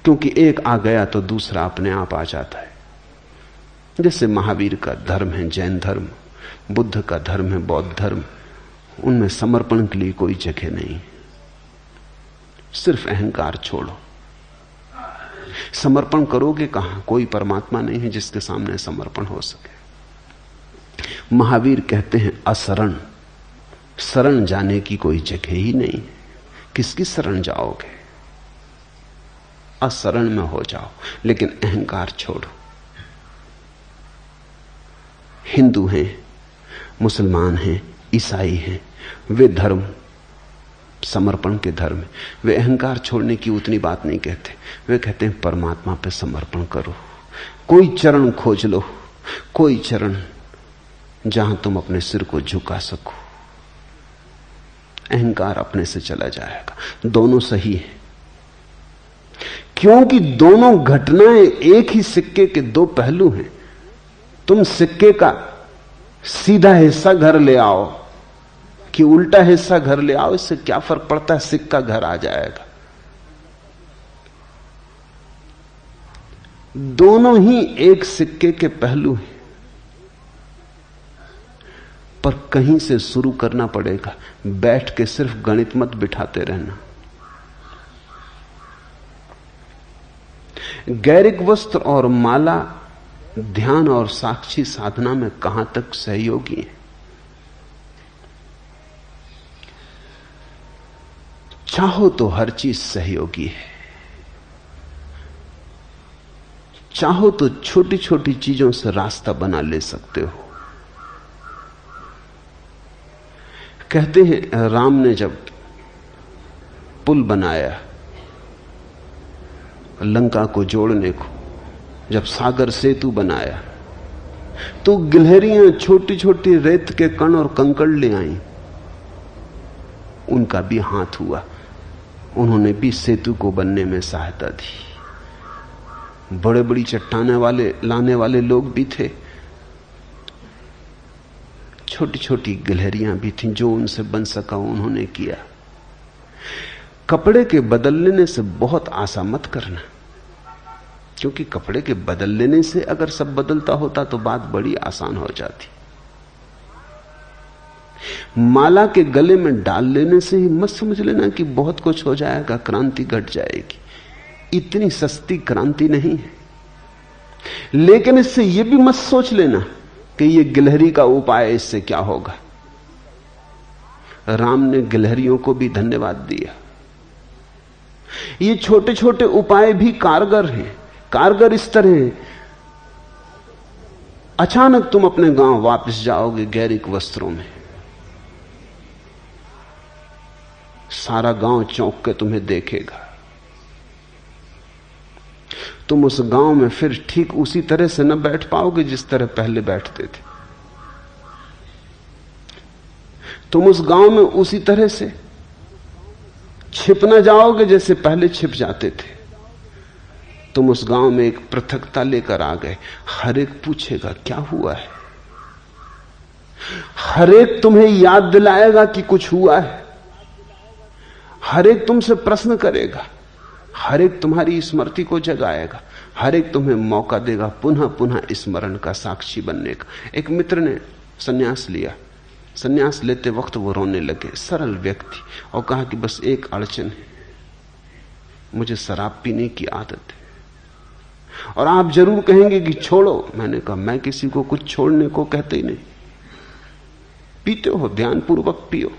क्योंकि एक आ गया तो दूसरा अपने आप आ जाता है। जैसे महावीर का धर्म है जैन धर्म, बुद्ध का धर्म है बौद्ध धर्म, उनमें समर्पण के लिए कोई जगह नहीं। सिर्फ अहंकार छोड़ो। समर्पण करोगे कहां? कोई परमात्मा नहीं है जिसके सामने समर्पण हो सके। महावीर कहते हैं अशरण, शरण जाने की कोई जगह ही नहीं। किसकी शरण जाओगे? अशरण में हो जाओ, लेकिन अहंकार छोड़ो। हिंदू हैं, मुसलमान हैं, ईसाई हैं, वे धर्म समर्पण के धर्म है। वे अहंकार छोड़ने की उतनी बात नहीं कहते। वे कहते हैं परमात्मा पे समर्पण करो। कोई चरण खोज लो, कोई चरण जहां तुम अपने सिर को झुका सको। अहंकार अपने से चला जाएगा। दोनों सही है, क्योंकि दोनों घटनाएं एक ही सिक्के के दो पहलू हैं। तुम सिक्के का सीधा हिस्सा घर ले आओ कि उल्टा हिस्सा घर ले आओ, इससे क्या फर्क पड़ता है? सिक्का घर आ जाएगा। दोनों ही एक सिक्के के पहलू हैं, पर कहीं से शुरू करना पड़ेगा। बैठ के सिर्फ गणित मत बिठाते रहना। गैरिक वस्त्र और माला ध्यान और साक्षी साधना में कहां तक सहयोगी है? चाहो तो हर चीज सहयोगी है। चाहो तो छोटी छोटी चीजों से रास्ता बना ले सकते हो। कहते हैं राम ने जब पुल बनाया लंका को जोड़ने को, जब सागर सेतु बनाया, तो गिलहरियां छोटी छोटी रेत के कण और कंकड़ ले आईं। उनका भी हाथ हुआ, उन्होंने भी सेतु को बनने में सहायता दी। बड़े बड़ी चट्टाने वाले लाने वाले लोग भी थे, छोटी छोटी गिलहरियां भी थीं, जो उनसे बन सका उन्होंने किया। कपड़े के बदल लेने से बहुत आशा मत करना, क्योंकि कपड़े के बदल लेने से अगर सब बदलता होता तो बात बड़ी आसान हो जाती। माला के गले में डाल लेने से ही मत समझ लेना कि बहुत कुछ हो जाएगा, क्रांति घट जाएगी। इतनी सस्ती क्रांति नहीं है। लेकिन इससे यह भी मत सोच लेना कि यह गिलहरी का उपाय, इससे क्या होगा। राम ने गिलहरियों को भी धन्यवाद दिया। ये छोटे छोटे उपाय भी कारगर हैं। कारगर इस तरह है, अचानक तुम अपने गांव वापस जाओगे गैरिक वस्त्रों में, सारा गांव चौंक के तुम्हें देखेगा। तुम उस गांव में फिर ठीक उसी तरह से न बैठ पाओगे जिस तरह पहले बैठते थे। तुम उस गांव में उसी तरह से छिप न जाओगे जैसे पहले छिप जाते थे। तुम उस गांव में एक पृथकता लेकर आ गए। हर एक पूछेगा क्या हुआ है, हर एक तुम्हें याद दिलाएगा कि कुछ हुआ है, हर एक तुमसे प्रश्न करेगा, हर एक तुम्हारी स्मृति को जगाएगा, हर एक तुम्हें मौका देगा पुनः पुनः स्मरण का साक्षी बनने का। एक मित्र ने सन्यास लिया, सन्यास लेते वक्त वो रोने लगे, सरल व्यक्ति, और कहा कि बस एक अड़चन है, मुझे शराब पीने की आदत है। और आप जरूर कहेंगे कि छोड़ो। मैंने कहा मैं किसी को कुछ छोड़ने को कहते ही नहीं। पीते हो ध्यानपूर्वक पियो।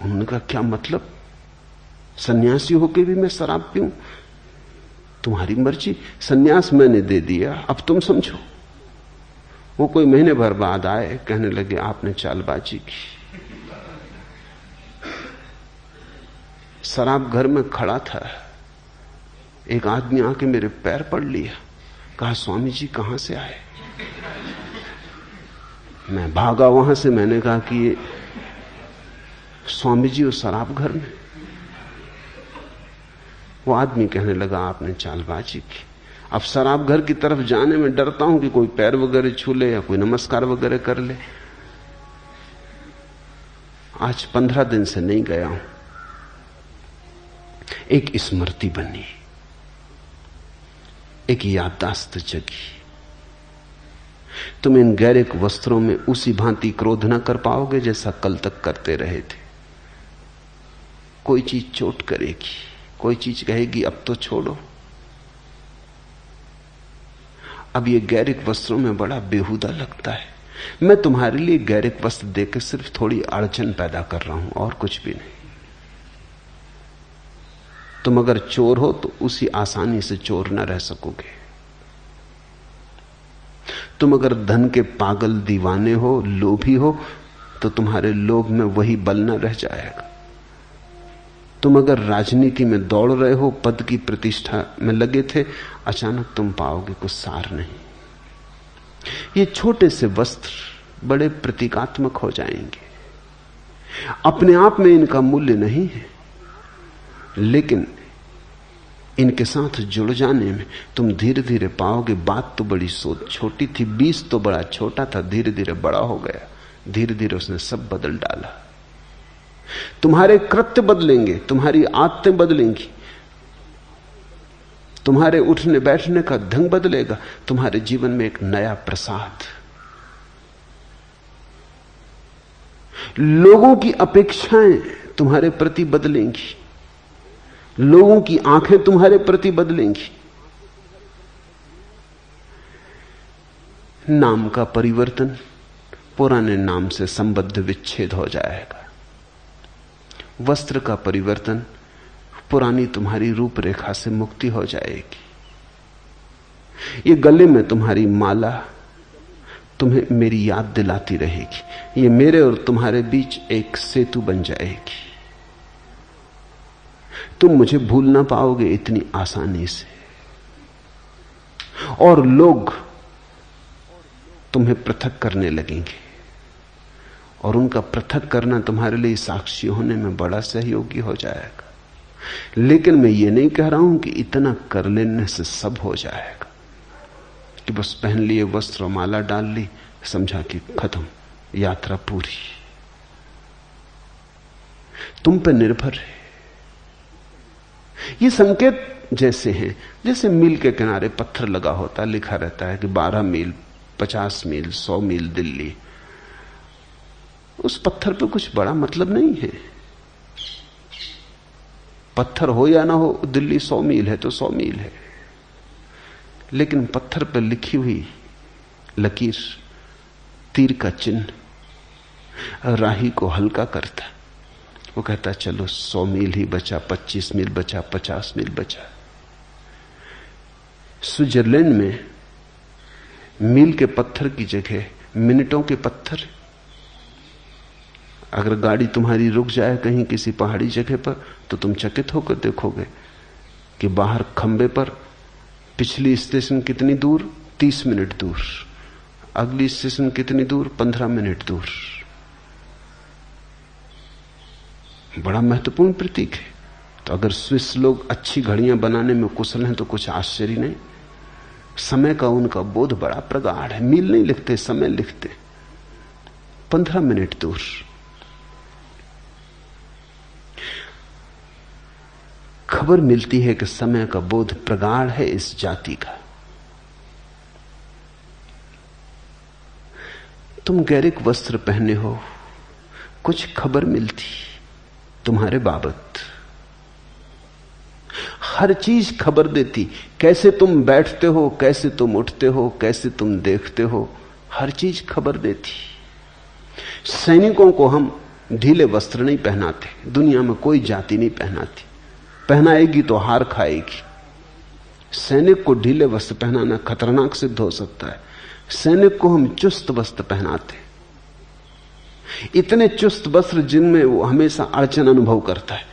उन्होंने कहा क्या मतलब, सन्यासी होके भी मैं शराब पीऊं? तुम्हारी मर्जी, सन्यास मैंने दे दिया, अब तुम समझो। वो कोई महीने भर बाद आए, कहने लगे आपने चालबाजी की। शराब घर में खड़ा था, एक आदमी आके मेरे पैर पड़ लिया, कहा स्वामी जी कहां से आए? मैं भागा वहां से। मैंने कहा कि ये स्वामी जी उस शराब घर में। वो आदमी कहने लगा आपने चालबाजी की। अब शराब घर की तरफ जाने में डरता हूं कि कोई पैर वगैरह छू ले या कोई नमस्कार वगैरह कर ले। आज 15 दिन से नहीं गया हूं। एक स्मृति बनी, एक याददाश्त जगी। तुम इन गैरिक वस्त्रों में उसी भांति क्रोध न कर पाओगे जैसा कल तक करते रहे थे। कोई चीज चोट करेगी, कोई चीज कहेगी अब तो छोड़ो। अब ये गैरिक वस्त्रों में बड़ा बेहुदा लगता है। मैं तुम्हारे लिए गैरिक वस्त्र देकर सिर्फ थोड़ी अड़चन पैदा कर रहा हूं, और कुछ भी नहीं। तुम अगर चोर हो तो उसी आसानी से चोर न रह सकोगे। तुम अगर धन के पागल दीवाने हो, लोभी हो, तो तुम्हारे लोभ में वही बल न रह जाएगा। तुम अगर राजनीति में दौड़ रहे हो, पद की प्रतिष्ठा में लगे थे, अचानक तुम पाओगे कुछ सार नहीं। ये छोटे से वस्त्र बड़े प्रतीकात्मक हो जाएंगे। अपने आप में इनका मूल्य नहीं है, लेकिन इनके साथ जुड़ जाने में तुम धीरे धीरे पाओगे बात तो बड़ी छोटी थी, बीज तो बड़ा छोटा था, धीरे धीरे बड़ा हो गया। धीरे धीरे उसने सब बदल डाला। तुम्हारे कृत्य बदलेंगे, तुम्हारी आदतें बदलेंगी, तुम्हारे उठने बैठने का ढंग बदलेगा, तुम्हारे जीवन में एक नया प्रसाद। लोगों की अपेक्षाएं तुम्हारे प्रति बदलेंगी, लोगों की आंखें तुम्हारे प्रति बदलेंगी। नाम का परिवर्तन, पुराने नाम से संबद्ध विच्छेद हो जाएगा। वस्त्र का परिवर्तन, पुरानी तुम्हारी रूपरेखा से मुक्ति हो जाएगी। ये गले में तुम्हारी माला तुम्हें मेरी याद दिलाती रहेगी। ये मेरे और तुम्हारे बीच एक सेतु बन जाएगी। तुम मुझे भूल ना पाओगे इतनी आसानी से, और लोग तुम्हें पृथक करने लगेंगे, और उनका पृथक करना तुम्हारे लिए साक्षी होने में बड़ा सहयोगी हो जाएगा। लेकिन मैं ये नहीं कह रहा हूं कि इतना कर लेने से सब हो जाएगा, कि बस पहन लिए वस्त्र और माला डाल ली, समझा कि खत्म, यात्रा पूरी। तुम पे निर्भर है। ये संकेत जैसे हैं, जैसे मील के किनारे पत्थर लगा होता, लिखा रहता है कि 12 मील, 50 मील, 100 मील दिल्ली। उस पत्थर पे कुछ बड़ा मतलब नहीं है। पत्थर हो या ना हो, दिल्ली 100 मील है तो 100 मील है। लेकिन पत्थर पर लिखी हुई लकीर, तीर का चिन्ह राही को हल्का करता। वो कहता चलो 100 मील ही बचा, 25 मील बचा, 50 मील बचा। स्विट्जरलैंड में मील के पत्थर की जगह मिनटों के पत्थर। अगर गाड़ी तुम्हारी रुक जाए कहीं किसी पहाड़ी जगह पर, तो तुम चकित होकर देखोगे कि बाहर खंबे पर पिछली स्टेशन कितनी दूर, 30 मिनट दूर, अगली स्टेशन कितनी दूर, 15 मिनट दूर। बड़ा महत्वपूर्ण प्रतीक है। तो अगर स्विस लोग अच्छी घड़ियां बनाने में कुशल हैं तो कुछ आश्चर्य नहीं। समय का उनका बोध बड़ा प्रगाढ़ है। मील नहीं लिखते, समय लिखते। 15 मिनट दूर। खबर मिलती है कि समय का बोध प्रगाढ़ है इस जाति का। तुम गैरिक वस्त्र पहने हो, कुछ खबर मिलती तुम्हारे बाबत। हर चीज खबर देती। कैसे तुम बैठते हो, कैसे तुम उठते हो, कैसे तुम देखते हो, हर चीज खबर देती। सैनिकों को हम ढीले वस्त्र नहीं पहनाते, दुनिया में कोई जाति नहीं पहनाती। पहनाएगी तो हार खाएगी। सैनिक को ढीले वस्त्र पहनाना खतरनाक सिद्ध हो सकता है। सैनिक को हम चुस्त वस्त्र पहनाते, इतने चुस्त वस्त्र जिनमें वो हमेशा अड़चन अनुभव करता है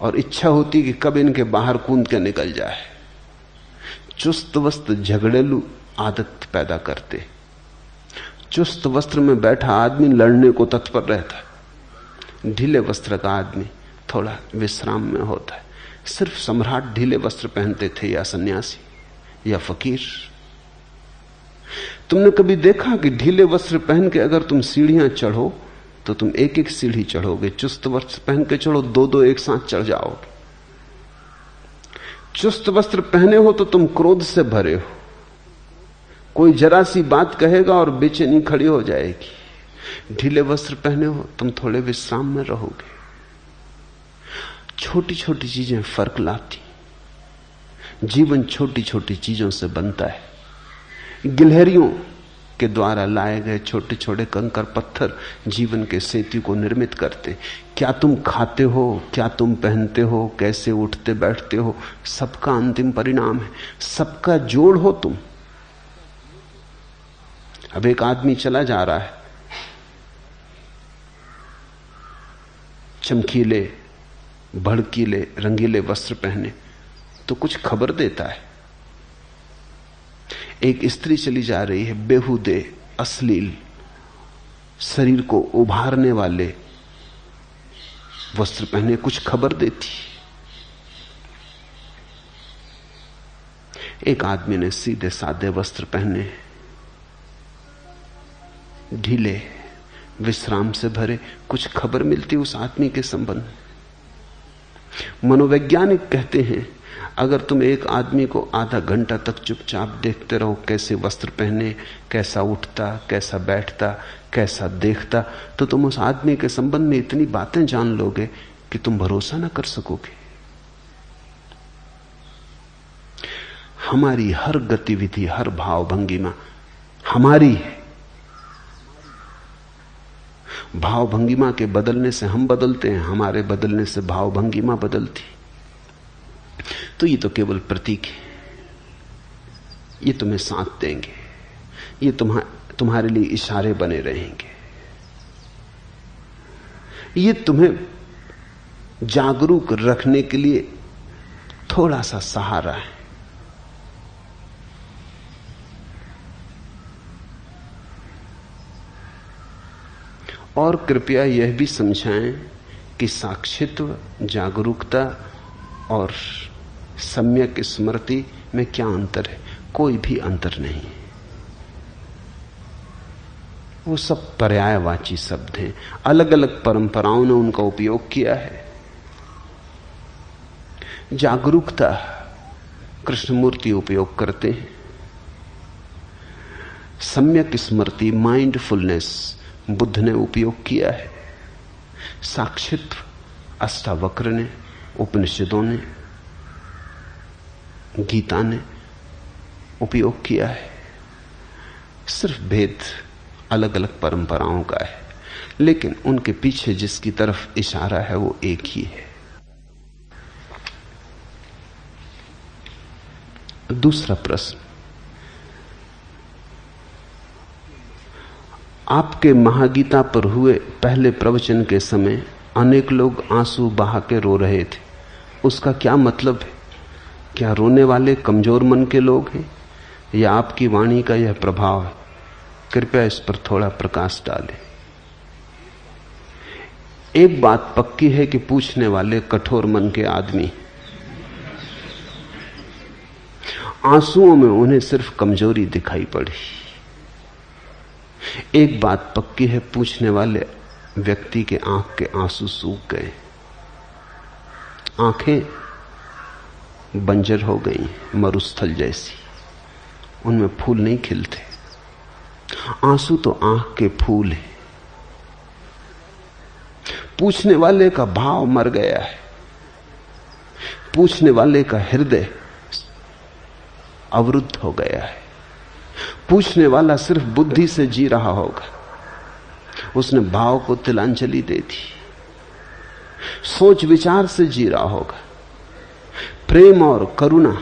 और इच्छा होती कि कब इनके बाहर कूद के निकल जाए। चुस्त वस्त्र झगड़ेलू आदत पैदा करते। चुस्त वस्त्र में बैठा आदमी लड़ने को तत्पर रहता है। ढीले वस्त्र का आदमी थोड़ा विश्राम में होता है। सिर्फ सम्राट ढीले वस्त्र पहनते थे, या सन्यासी या फकीर। तुमने कभी देखा कि ढीले वस्त्र पहन के अगर तुम सीढ़ियां चढ़ो तो तुम एक एक सीढ़ी चढ़ोगे। चुस्त वस्त्र पहन के चढ़ो, दो दो एक साथ चढ़ जाओगे। चुस्त वस्त्र पहने हो तो तुम क्रोध से भरे हो। कोई जरा सी बात कहेगा और बेचैनी खड़ी हो जाएगी। ढीले वस्त्र पहने हो तुम थोड़े विश्राम में रहोगे। छोटी छोटी चीजें फर्क लाती। जीवन छोटी छोटी चीजों से बनता है। गिलहरियों के द्वारा लाए गए छोटे छोटे कंकर पत्थर जीवन के सेतु को निर्मित करते। क्या तुम खाते हो, क्या तुम पहनते हो, कैसे उठते बैठते हो, सबका अंतिम परिणाम है। सबका जोड़ हो तुम। अब एक आदमी चला जा रहा है, चमकीले भड़कीले रंगीले वस्त्र पहने, तो कुछ खबर देता है। एक स्त्री चली जा रही है, बेहुदे अश्लील शरीर को उभारने वाले वस्त्र पहने, कुछ खबर देती। एक आदमी ने सीधे सादे वस्त्र पहने, ढीले विश्राम से भरे, कुछ खबर मिलती उस आदमी के संबंध में। मनोवैज्ञानिक कहते हैं अगर तुम एक आदमी को आधा घंटा तक चुपचाप देखते रहो, कैसे वस्त्र पहने, कैसा उठता, कैसा बैठता, कैसा देखता, तो तुम उस आदमी के संबंध में इतनी बातें जान लोगे कि तुम भरोसा ना कर सकोगे। हमारी हर गतिविधि, हर भाव भंगिमा हमारी है। भाव भंगिमा के बदलने से हम बदलते हैं, हमारे बदलने से भाव भंगिमा बदलती। तो ये तो केवल प्रतीक है, ये तुम्हें साथ देंगे, ये तुम्हारे लिए इशारे बने रहेंगे, ये तुम्हें जागरूक रखने के लिए थोड़ा सा सहारा है। और कृपया यह भी समझाएं कि साक्षित्व, जागरूकता और सम्यक स्मृति में क्या अंतर है। कोई भी अंतर नहीं, वो सब पर्यायवाची शब्द हैं। अलग अलग परंपराओं ने उनका उपयोग किया है। जागरूकता कृष्णमूर्ति उपयोग करते हैं, सम्यक स्मृति, माइंडफुलनेस बुद्ध ने उपयोग किया है, साक्षित्व अष्टावक्र ने, उपनिषदों ने, गीता ने उपयोग किया है। सिर्फ भेद अलग अलग परंपराओं का है, लेकिन उनके पीछे जिसकी तरफ इशारा है वो एक ही है। दूसरा प्रश्न, आपके महागीता पर हुए पहले प्रवचन के समय अनेक लोग आंसू बहा के रो रहे थे, उसका क्या मतलब है? क्या रोने वाले कमजोर मन के लोग हैं या आपकी वाणी का यह प्रभाव है? कृपया इस पर थोड़ा प्रकाश डालें। एक बात पक्की है कि पूछने वाले कठोर मन के आदमी, आंसुओं में उन्हें सिर्फ कमजोरी दिखाई पड़ी। एक बात पक्की है, पूछने वाले व्यक्ति के आंख के आंसू सूख गए, आंखें बंजर हो गई, मरुस्थल जैसी, उनमें फूल नहीं खिलते। आंसू तो आंख के फूल हैं। पूछने वाले का भाव मर गया है, पूछने वाले का हृदय अवरुद्ध हो गया है। पूछने वाला सिर्फ बुद्धि से जी रहा होगा, उसने भाव को तिलांजलि दे दी, सोच विचार से जी रहा होगा। प्रेम और करुणा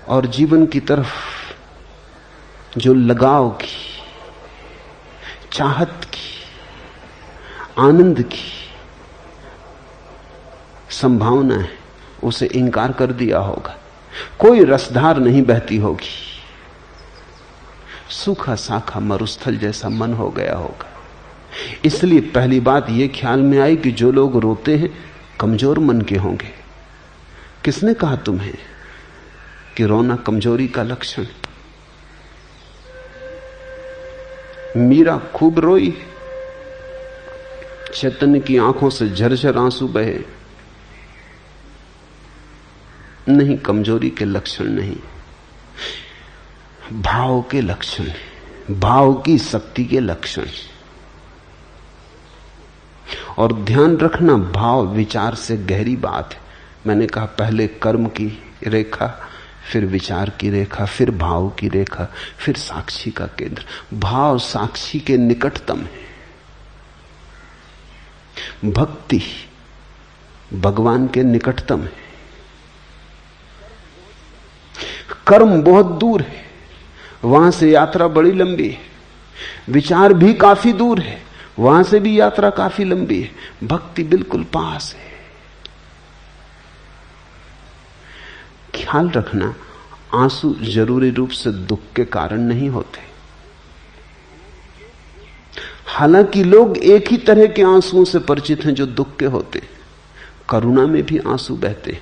और जीवन की तरफ जो लगाव की, चाहत की, आनंद की संभावना है, उसे इंकार कर दिया होगा। कोई रसधार नहीं बहती होगी, सूखा साखा मरुस्थल जैसा मन हो गया होगा। इसलिए पहली बात यह ख्याल में आई कि जो लोग रोते हैं कमजोर मन के होंगे। किसने कहा तुम्हें कि रोना कमजोरी का लक्षण? मीरा खूब रोई, चैतन्य की आंखों से झरझर आंसू बहे। नहीं, कमजोरी के लक्षण नहीं, भाव के लक्षण, भाव की शक्ति के लक्षण। और ध्यान रखना, भाव विचार से गहरी बात है। मैंने कहा पहले कर्म की रेखा, फिर विचार की रेखा, फिर भाव की रेखा, फिर साक्षी का केंद्र। भाव साक्षी के निकटतम है, भक्ति भगवान के निकटतम है, कर्म बहुत दूर है, वहां से यात्रा बड़ी लंबी है। विचार भी काफी दूर है, वहां से भी यात्रा काफी लंबी है। भक्ति बिल्कुल पास है। ख्याल रखना, आंसू जरूरी रूप से दुख के कारण नहीं होते। हालांकि लोग एक ही तरह के आंसुओं से परिचित हैं जो दुख के होते। करुणा में भी आंसू बहते,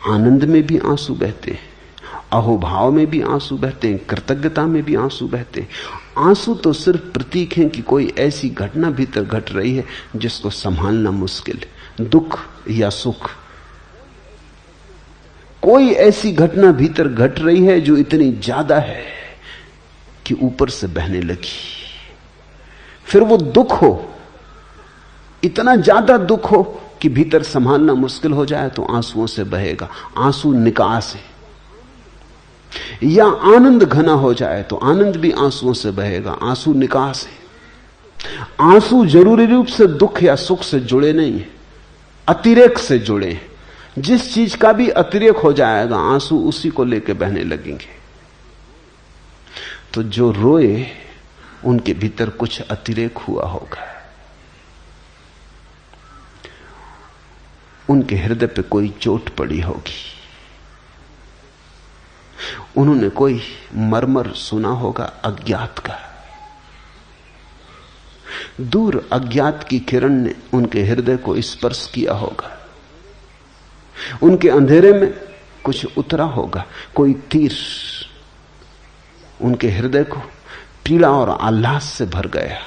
आनंद में भी आंसू बहते, अहोभाव में भी आंसू बहते हैं, कृतज्ञता में भी आंसू बहते। आंसू तो सिर्फ प्रतीक हैं कि कोई ऐसी घटना भीतर घट रही है जिसको संभालना मुश्किल है। दुख या सुख, कोई ऐसी घटना भीतर घट रही है जो इतनी ज्यादा है कि ऊपर से बहने लगी। फिर वो दुख हो, इतना ज्यादा दुख हो कि भीतर संभालना मुश्किल हो जाए तो आंसुओं से बहेगा। आंसू निकास है। या आनंद घना हो जाए तो आनंद भी आंसुओं से बहेगा। आंसू निकास है। आंसू जरूरी रूप से दुख या सुख से जुड़े नहीं है, अतिरेक से जुड़े हैं। जिस चीज का भी अतिरेक हो जाएगा आंसू उसी को लेकर बहने लगेंगे। तो जो रोए उनके भीतर कुछ अतिरेक हुआ होगा, उनके हृदय पे कोई चोट पड़ी होगी, उन्होंने कोई मर्मर सुना होगा अज्ञात का। दूर अज्ञात की किरण ने उनके हृदय को स्पर्श किया होगा। उनके अंधेरे में कुछ उतरा होगा, कोई तीर उनके हृदय को पीड़ा और आह्लाद से भर गया।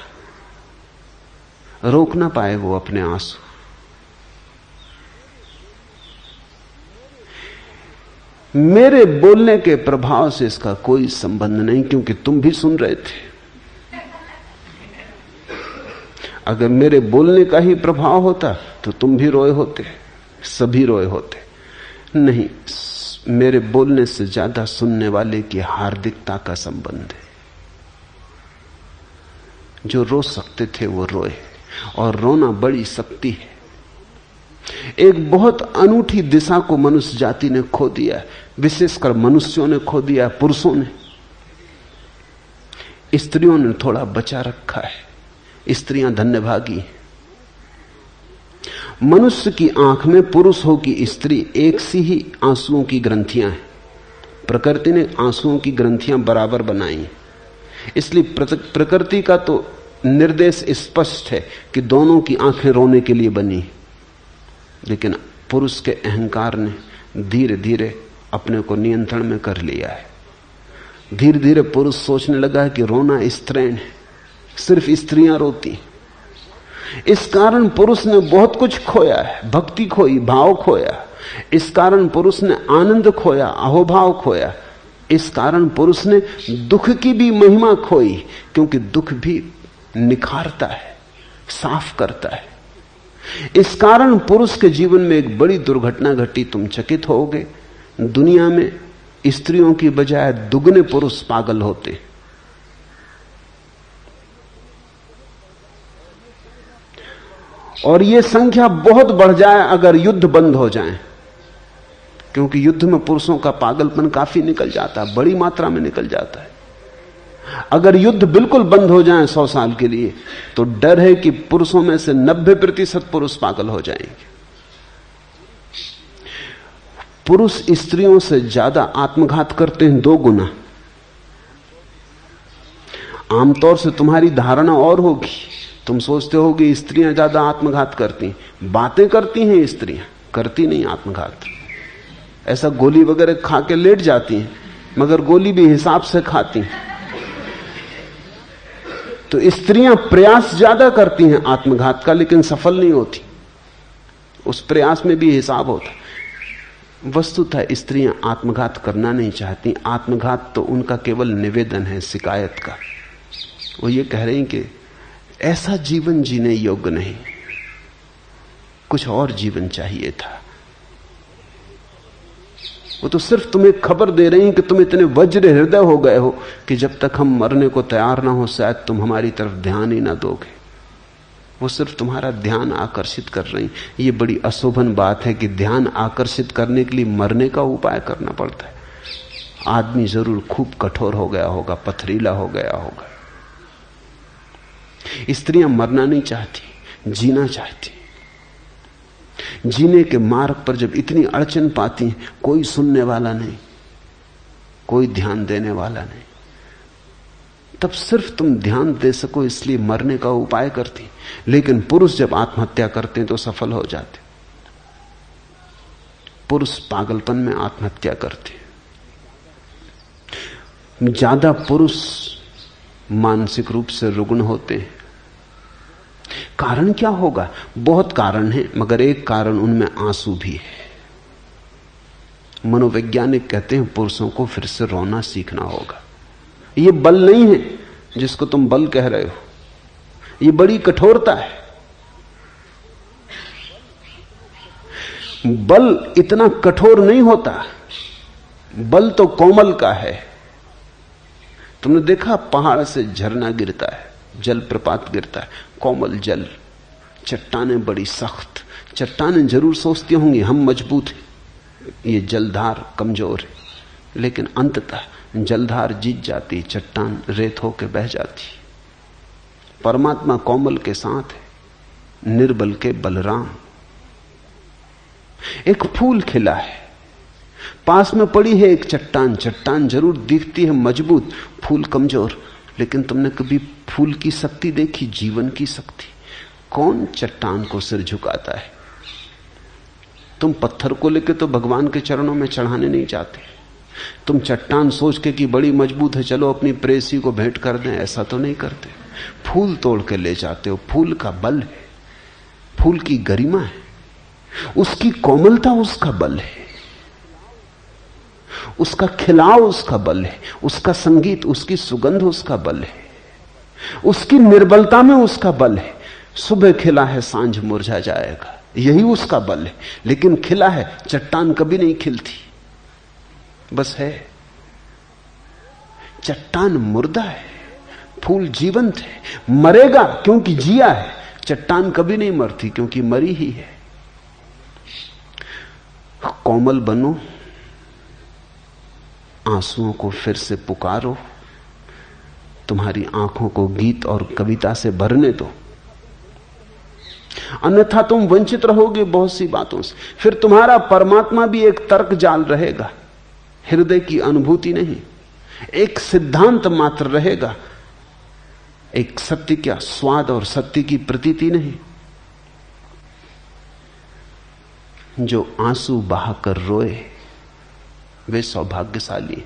रोक ना पाए वो अपने आंसू। मेरे बोलने के प्रभाव से इसका कोई संबंध नहीं, क्योंकि तुम भी सुन रहे थे। अगर मेरे बोलने का ही प्रभाव होता तो तुम भी रोए होते, सभी रोए होते। नहीं, मेरे बोलने से ज्यादा सुनने वाले की हार्दिकता का संबंध है। जो रो सकते थे वो रोए, और रोना बड़ी शक्ति है। एक बहुत अनूठी दिशा को मनुष्य जाति ने खो दिया है, विशेषकर मनुष्यों ने खो दिया, पुरुषों ने। स्त्रियों ने थोड़ा बचा रखा है। स्त्रियां धन्यभागी हैं। मनुष्य की आंख में पुरुष हो कि स्त्री एक सी ही आंसुओं की ग्रंथियां हैं। प्रकृति ने आंसुओं की ग्रंथियां बराबर बनाई हैं। इसलिए प्रकृति का तो निर्देश स्पष्ट है कि दोनों की आंखें रोने के लिए बनी। लेकिन पुरुष के अहंकार ने धीरे धीरे अपने को नियंत्रण में कर लिया है। धीरे धीरे पुरुष सोचने लगा है कि रोना स्त्रैण है, सिर्फ स्त्रियां रोती। इस कारण पुरुष ने बहुत कुछ खोया है, भक्ति खोई, भाव खोया। इस कारण पुरुष ने आनंद खोया, अहोभाव खोया। इस कारण पुरुष ने दुख की भी महिमा खोई, क्योंकि दुख भी निखारता है, साफ करता है। इस कारण पुरुष के जीवन में एक बड़ी दुर्घटना घटी। तुम चकित होगे, दुनिया में स्त्रियों की बजाय दुगने पुरुष पागल होते। और यह संख्या बहुत बढ़ जाए अगर युद्ध बंद हो जाए, क्योंकि युद्ध में पुरुषों का पागलपन काफी निकल जाता है, बड़ी मात्रा में निकल जाता है। अगर युद्ध बिल्कुल बंद हो जाए 100 साल के लिए, तो डर है कि पुरुषों में से 90% पुरुष पागल हो जाएंगे। पुरुष स्त्रियों से ज्यादा आत्मघात करते हैं 2 गुना। आमतौर से तुम्हारी धारणा और होगी, तुम सोचते हो कि स्त्रियां ज्यादा आत्मघात करती, बातें करती हैं स्त्रियां, करती नहीं आत्मघात। ऐसा गोली वगैरह खा के लेट जाती हैं, मगर गोली भी हिसाब से खाती हैं। तो स्त्रियां प्रयास ज्यादा करती हैं आत्मघात का, लेकिन सफल नहीं होती। उस प्रयास में भी हिसाब होता। वस्तुतः स्त्रियां आत्मघात करना नहीं चाहती। आत्मघात तो उनका केवल निवेदन है, शिकायत का। वो ये कह रही कि ऐसा जीवन जीने योग्य नहीं, कुछ और जीवन चाहिए था। वो तो सिर्फ तुम्हें खबर दे रही हैं कि तुम इतने वज्र हृदय हो गए हो कि जब तक हम मरने को तैयार ना हो शायद तुम हमारी तरफ ध्यान ही ना दोगे। वो सिर्फ तुम्हारा ध्यान आकर्षित कर रही। ये बड़ी अशोभन बात है कि ध्यान आकर्षित करने के लिए मरने का उपाय करना पड़ता है। आदमी जरूर खूब कठोर हो गया होगा, पथरीला हो गया होगा। स्त्रियां मरना नहीं चाहती, जीना चाहती। जीने के मार्ग पर जब इतनी अड़चन पाती हैं, कोई सुनने वाला नहीं, कोई ध्यान देने वाला नहीं, तब सिर्फ तुम ध्यान दे सको इसलिए मरने का उपाय करती। लेकिन पुरुष जब आत्महत्या करते हैं तो सफल हो जाते। पुरुष पागलपन में आत्महत्या करते। ज्यादा पुरुष मानसिक रूप से रुग्ण होते हैं। कारण क्या होगा? बहुत कारण है, मगर एक कारण उनमें आंसू भी है। मनोवैज्ञानिक कहते हैं पुरुषों को फिर से रोना सीखना होगा। ये बल नहीं है जिसको तुम बल कह रहे हो, ये बड़ी कठोरता है। बल इतना कठोर नहीं होता, बल तो कोमल का है। तुमने देखा पहाड़ से झरना गिरता है, जल प्रपात गिरता है, कोमल जल। चट्टानें बड़ी सख्त, चट्टानें जरूर सोचती होंगी हम मजबूत हैं, ये जलधार कमजोर है, लेकिन अंततः जलधार जीत जाती, चट्टान रेत होकर बह जाती। परमात्मा कोमल के साथ है, निर्बल के बलराम। एक फूल खिला है, पास में पड़ी है एक चट्टान, चट्टान जरूर दिखती है मजबूत, फूल कमजोर, लेकिन तुमने कभी फूल की शक्ति देखी, जीवन की शक्ति? कौन चट्टान को सिर झुकाता है? तुम पत्थर को लेकर तो भगवान के चरणों में चढ़ाने नहीं जाते, तुम चट्टान सोच के कि बड़ी मजबूत है, चलो अपनी प्रेसी को भेंट कर दें, ऐसा तो नहीं करते। फूल तोड़ के ले जाते हो, फूल का बल है, फूल की गरिमा है, उसकी कोमलता उसका बल है, उसका खिलाव उसका बल है, उसका संगीत, उसकी सुगंध उसका बल है, उसकी निर्बलता में उसका बल है। सुबह खिला है, सांझ मुरझा जाएगा, यही उसका बल है। लेकिन खिला है, चट्टान कभी नहीं खिलती, बस है। चट्टान मुर्दा है, फूल जीवंत है, मरेगा क्योंकि जिया है। चट्टान कभी नहीं मरती क्योंकि मरी ही है। कोमल बनो, आंसुओं को फिर से पुकारो, तुम्हारी आंखों को गीत और कविता से भरने दो, अन्यथा तुम वंचित रहोगे बहुत सी बातों से। फिर तुम्हारा परमात्मा भी एक तर्क जाल रहेगा, हृदय की अनुभूति नहीं, एक सिद्धांत मात्र रहेगा, एक सत्य का स्वाद और सत्य की प्रतीति नहीं। जो आंसू बहाकर रोए वे सौभाग्यशाली,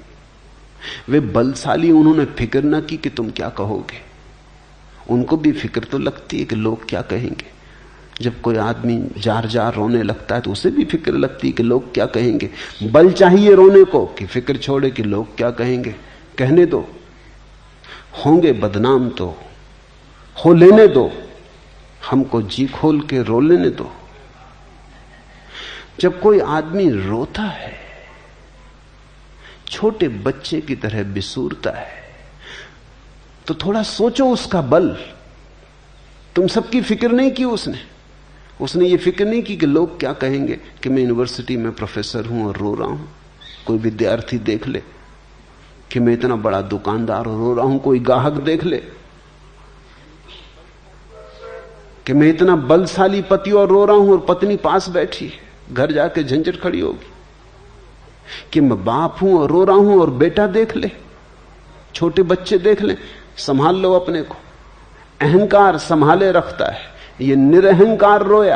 वे बलशाली। उन्होंने फिक्र ना की कि तुम क्या कहोगे। उनको भी फिक्र तो लगती है कि लोग क्या कहेंगे। जब कोई आदमी जार जार रोने लगता है तो उसे भी फिक्र लगती है कि लोग क्या कहेंगे। बल चाहिए रोने को कि फिक्र छोड़े कि लोग क्या कहेंगे। कहने दो, होंगे बदनाम तो हो लेने दो, हमको जी खोल के रो लेने दो। जब कोई आदमी रोता है, छोटे बच्चे की तरह बिसूरता है, तो थोड़ा सोचो उसका बल। तुम सबकी फिक्र नहीं की उसने ये फिक्र नहीं की कि लोग क्या कहेंगे कि मैं यूनिवर्सिटी में प्रोफेसर हूं और रो रहा हूं। कोई विद्यार्थी देख ले कि मैं इतना बड़ा दुकानदार और रो रहा हूं, कोई ग्राहक देख ले कि मैं इतना बलशाली पति और रो रहा हूं और पत्नी पास बैठी है, घर जाके झंझट खड़ी होगी। कि मैं बाप हूं और रो रहा हूं और बेटा देख ले, छोटे बच्चे देख ले, संभाल लो अपने को। अहंकार संभाले रखता है, ये निरअहंकार रोया।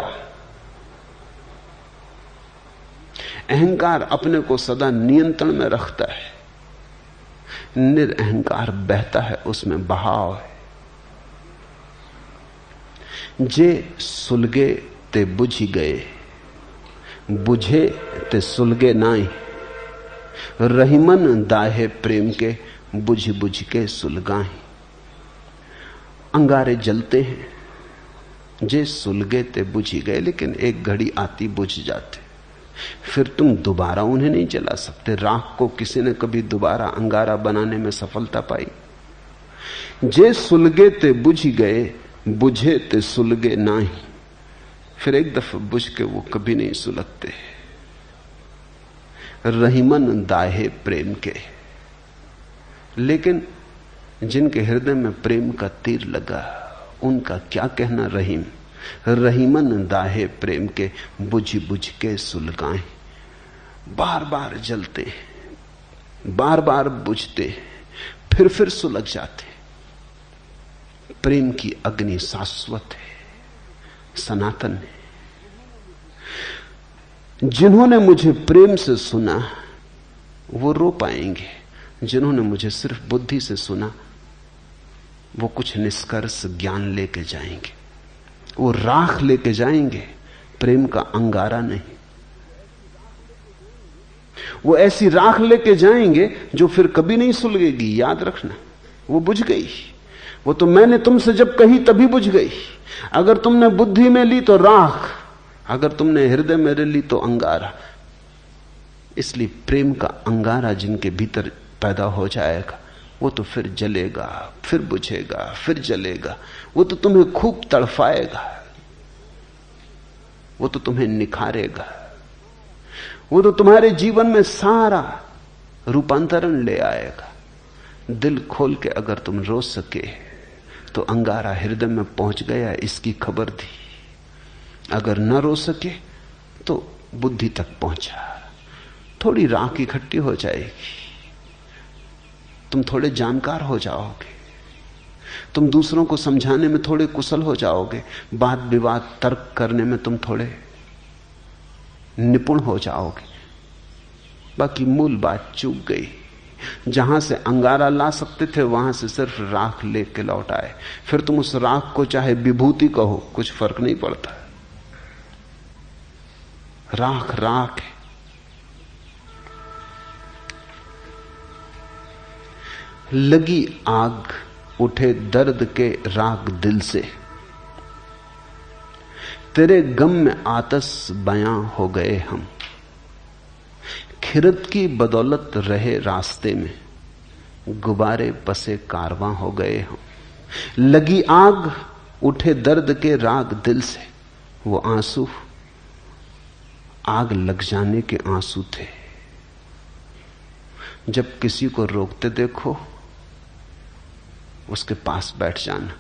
अहंकार अपने को सदा नियंत्रण में रखता है, निरअहंकार बहता है, उसमें बहाव है। जे सुलगे ते बुझी गए, बुझे ते सुलगे नाई, रहीमन दाहे प्रेम के, बुझ बुझ के सुलगाई। अंगारे जलते हैं, जे सुलगे ते बुझी गए, लेकिन एक घड़ी आती बुझ जाते, फिर तुम दोबारा उन्हें नहीं जला सकते। राख को किसी ने कभी दोबारा अंगारा बनाने में सफलता पाई? जे सुलगे ते बुझी गए, बुझे ते सुलगे नाही, फिर एक दफा बुझ के वो कभी नहीं सुलगते। रहीमन दाहे प्रेम के, लेकिन जिनके हृदय में प्रेम का तीर लगा उनका क्या कहना। रहीमन दाहे प्रेम के, बुझ बुझ के सुलगाएं। बार बार जलते, बार बार बुझते, फिर सुलग जाते। प्रेम की अग्नि शाश्वत है, सनातन है। जिन्होंने मुझे प्रेम से सुना वो रो पाएंगे, जिन्होंने मुझे सिर्फ बुद्धि से सुना वो कुछ निष्कर्ष ज्ञान लेके जाएंगे, वो राख लेके जाएंगे, प्रेम का अंगारा नहीं। वो ऐसी राख लेके जाएंगे जो फिर कभी नहीं सुलगेगी, याद रखना। वो बुझ गई, वो तो मैंने तुमसे जब कही तभी बुझ गई। अगर तुमने बुद्धि में ली तो राख, अगर तुमने हृदय में ली तो अंगारा। इसलिए प्रेम का अंगारा जिनके भीतर पैदा हो जाएगा वो तो फिर जलेगा, फिर बुझेगा, फिर जलेगा। वो तो तुम्हें खूब तड़फाएगा, वो तो तुम्हें निखारेगा, वो तो तुम्हारे जीवन में सारा रूपांतरण ले आएगा। दिल खोल के अगर तुम रो सके तो अंगारा हृदय में पहुंच गया इसकी खबर दी। अगर न रो सके तो बुद्धि तक पहुंचा। थोड़ी राख इकट्ठी हो जाएगी, तुम थोड़े जानकार हो जाओगे, तुम दूसरों को समझाने में थोड़े कुशल हो जाओगे, वाद विवाद तर्क करने में तुम थोड़े निपुण हो जाओगे। बाकी मूल बात चूक गई। जहां से अंगारा ला सकते थे वहां से सिर्फ राख लेके लौट आए। फिर तुम उस राख को चाहे विभूति कहो, कुछ फर्क नहीं पड़ता। राख राख है। लगी आग उठे दर्द के राग दिल से, तेरे गम में आतस बयां हो गए हम। खिरत की बदौलत रहे रास्ते में, गुब्बारे पसे कारवां हो गए हम। लगी आग उठे दर्द के राग दिल से, वो आंसू आग लग जाने के आंसू थे। जब किसी को रोकते देखो उसके पास बैठ जाना।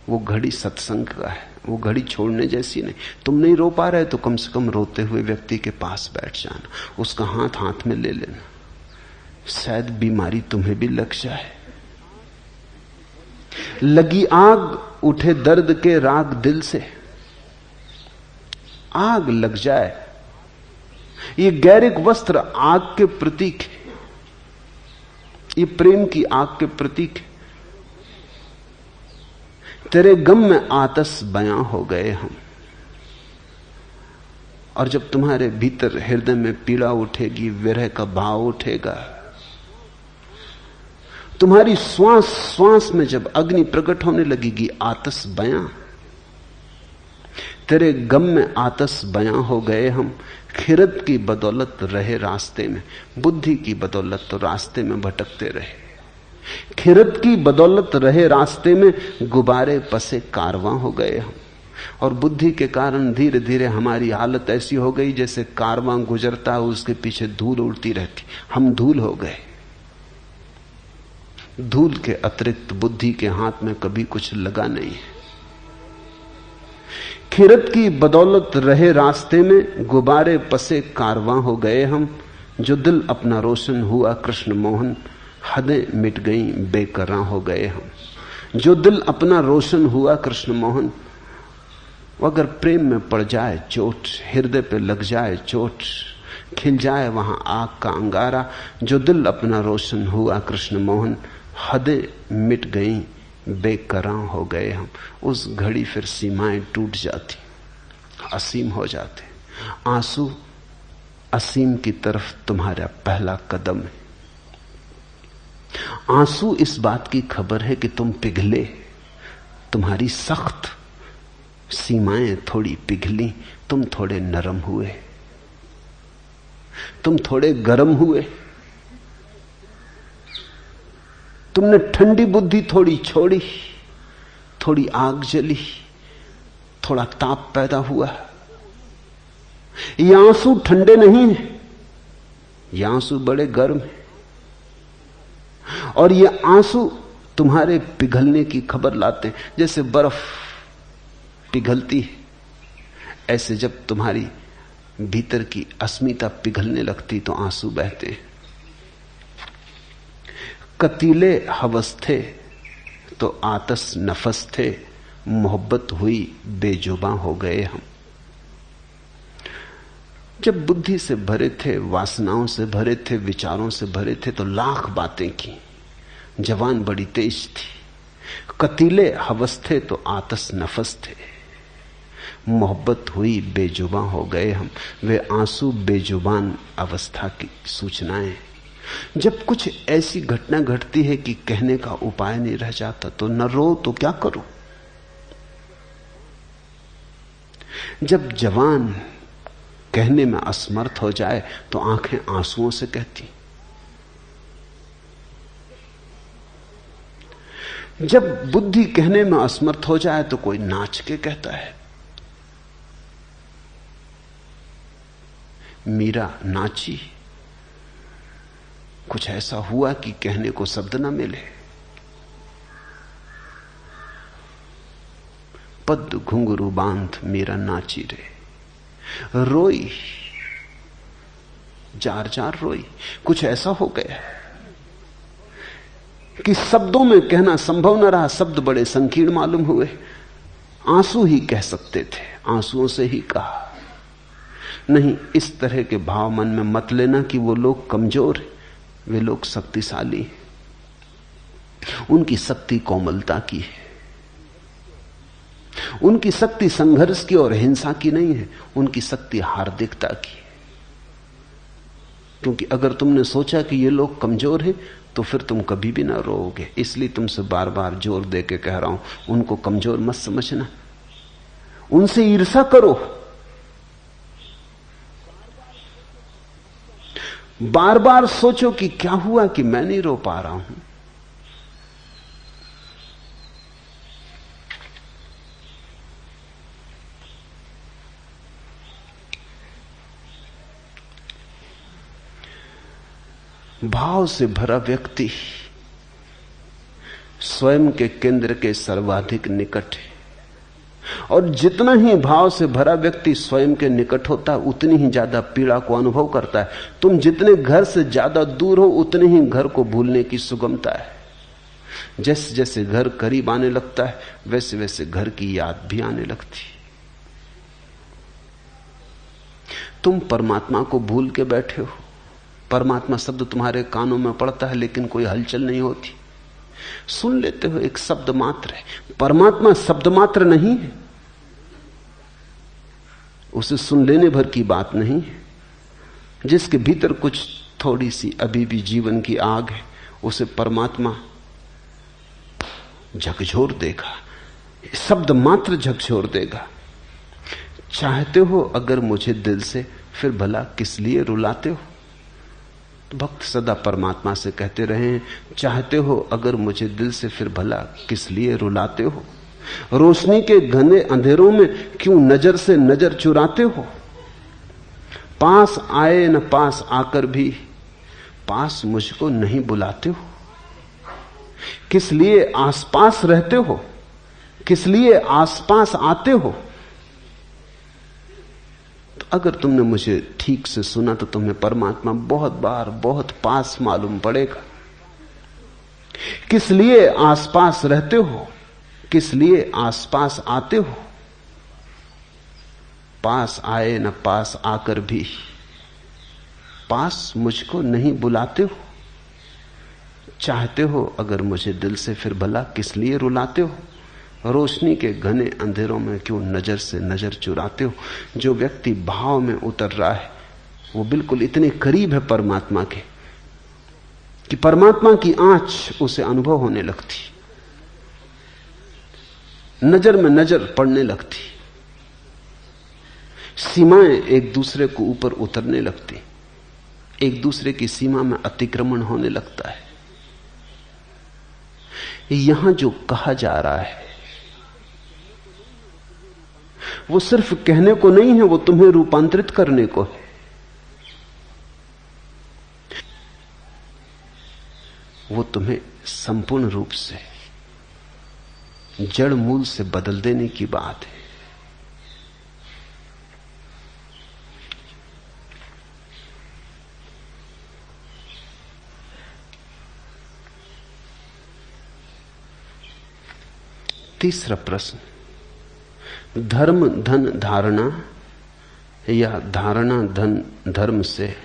वो घड़ी सत्संग का है, वो घड़ी छोड़ने जैसी नहीं। तुम नहीं रो पा रहे तो कम से कम रोते हुए व्यक्ति के पास बैठ जाना, उसका हाथ हाथ में ले लेना। शायद बीमारी तुम्हें भी लग जाए। लगी आग उठे दर्द के राग दिल से, आग लग जाए। ये गैरिक वस्त्र आग के प्रतीक है, ये प्रेम की आग के प्रतीक है। तेरे गम में आतस बयां हो गए हम। और जब तुम्हारे भीतर हृदय में पीड़ा उठेगी, विरह का भाव उठेगा, तुम्हारी श्वास श्वास में जब अग्नि प्रकट होने लगेगी, आतस बयां। तेरे गम में आतस बयां हो गए हम। खिरत की बदौलत रहे रास्ते में, बुद्धि की बदौलत तो रास्ते में भटकते रहे। खिरत की बदौलत रहे रास्ते में, गुब्बारे पसे कारवां हो गए हम। और बुद्धि के कारण धीरे धीरे हमारी हालत ऐसी हो गई जैसे कारवां गुजरता है, उसके पीछे धूल उड़ती रहती। हम धूल हो गए। धूल के अतिरिक्त बुद्धि के हाथ में कभी कुछ लगा नहीं है। खिरत की बदौलत रहे रास्ते में, गुब्बारे पसे कारवां हो गए हम। जो दिल अपना रोशन हुआ कृष्ण मोहन, हदें मिट गई बेकरां हो गए हम। जो दिल अपना रोशन हुआ कृष्ण मोहन, अगर प्रेम में पड़ जाए चोट, हृदय पे लग जाए चोट, खिल जाए वहां आग का अंगारा। जो दिल अपना रोशन हुआ कृष्ण मोहन, हदें मिट गई बेकरां हो गए हम। उस घड़ी फिर सीमाएं टूट जाती, असीम हो जाते। आंसू असीम की तरफ तुम्हारा पहला कदम है। आंसू इस बात की खबर है कि तुम पिघले, तुम्हारी सख्त सीमाएं थोड़ी पिघली, तुम थोड़े नरम हुए, तुम थोड़े गर्म हुए, तुमने ठंडी बुद्धि थोड़ी छोड़ी, थोड़ी आग जली, थोड़ा ताप पैदा हुआ। ये आंसू ठंडे नहीं हैं, ये आंसू बड़े गर्म हैं। और ये आंसू तुम्हारे पिघलने की खबर लाते हैं। जैसे बर्फ पिघलती है, ऐसे जब तुम्हारी भीतर की अस्मिता पिघलने लगती तो आंसू बहते हैं। कतीले हवस थे तो आतस नफस थे, मोहब्बत हुई बेजुबां हो गए हम। जब बुद्धि से भरे थे, वासनाओं से भरे थे, विचारों से भरे थे तो लाख बातें की। जवान बड़ी तेज थी। कतीले हवस थे तो आतस नफस थे, मोहब्बत हुई बेजुबान हो गए हम। वे आंसू बेजुबान अवस्था की सूचनाएं। जब कुछ ऐसी घटना घटती है कि कहने का उपाय नहीं रह जाता तो न रो तो क्या करो। जब जवान कहने में असमर्थ हो जाए तो आंखें आंसुओं से कहती। जब बुद्धि कहने में असमर्थ हो जाए तो कोई नाच के कहता है। मीरा नाची, कुछ ऐसा हुआ कि कहने को शब्द ना मिले। पद्म घुंघरू बांध मीरा नाची रे, रोई, जार जार रोई। कुछ ऐसा हो गया कि शब्दों में कहना संभव न रहा। शब्द बड़े संकीर्ण मालूम हुए। आंसू ही कह सकते थे, आंसुओं से ही कहा। नहीं, इस तरह के भाव मन में मत लेना कि वो लोग कमजोर हैं। वे लोग शक्तिशाली हैं। उनकी शक्ति कोमलता की है। उनकी शक्ति संघर्ष की और हिंसा की नहीं है। उनकी शक्ति हार्दिकता की है। क्योंकि अगर तुमने सोचा कि ये लोग कमजोर हैं तो फिर तुम कभी भी ना रोओगे। इसलिए तुमसे बार बार जोर दे के कह रहा हूं, उनको कमजोर मत समझना, उनसे ईर्ष्या करो। बार बार सोचो कि क्या हुआ कि मैं नहीं रो पा रहा हूं। भाव से भरा व्यक्ति स्वयं के केंद्र के सर्वाधिक निकट है। और जितना ही भाव से भरा व्यक्ति स्वयं के निकट होता है उतनी ही ज्यादा पीड़ा को अनुभव करता है। तुम जितने घर से ज्यादा दूर हो उतने ही घर को भूलने की सुगमता है। जैसे जैसे घर करीब आने लगता है वैसे वैसे घर की याद भी आने लगती। तुम परमात्मा को भूल के बैठे हो। परमात्मा शब्द तुम्हारे कानों में पड़ता है लेकिन कोई हलचल नहीं होती। सुन लेते हो, एक शब्द मात्र है। परमात्मा शब्द मात्र नहीं है। उसे सुन लेने भर की बात नहीं है। जिसके भीतर कुछ थोड़ी सी अभी भी जीवन की आग है उसे परमात्मा झकझोर देगा। शब्द मात्र झकझोर देगा। चाहते हो अगर मुझे दिल से, फिर भला किस लिए रुलाते हो। तो भक्त सदा परमात्मा से कहते रहे, चाहते हो अगर मुझे दिल से, फिर भला किस लिए रुलाते हो। रोशनी के घने अंधेरों में क्यों नजर से नजर चुराते हो। पास आए न पास आकर भी पास मुझको नहीं बुलाते हो। किस लिए आसपास रहते हो, किस लिए आसपास आते हो। तो अगर तुमने मुझे ठीक से सुना तो तुम्हें परमात्मा बहुत बार बहुत पास मालूम पड़ेगा। किस लिए आसपास रहते हो, किस लिए आसपास आते हो। पास आए न पास आकर भी पास मुझको नहीं बुलाते हो। चाहते हो अगर मुझे दिल से, फिर भला किस लिए रुलाते हो। रोशनी के घने अंधेरों में क्यों नजर से नजर चुराते हो। जो व्यक्ति भाव में उतर रहा है वो बिल्कुल इतने करीब है परमात्मा के कि परमात्मा की आंच उसे अनुभव होने लगती, नजर में नजर पड़ने लगती, सीमाएं एक दूसरे को ऊपर उतरने लगती, एक दूसरे की सीमा में अतिक्रमण होने लगता है। यहां जो कहा जा रहा है वो सिर्फ कहने को नहीं है, वो तुम्हें रूपांतरित करने को है। वो तुम्हें संपूर्ण रूप से जड़ मूल से बदल देने की बात है। तीसरा प्रश्न, धर्म धन धारणा या धारणा धन धर्म से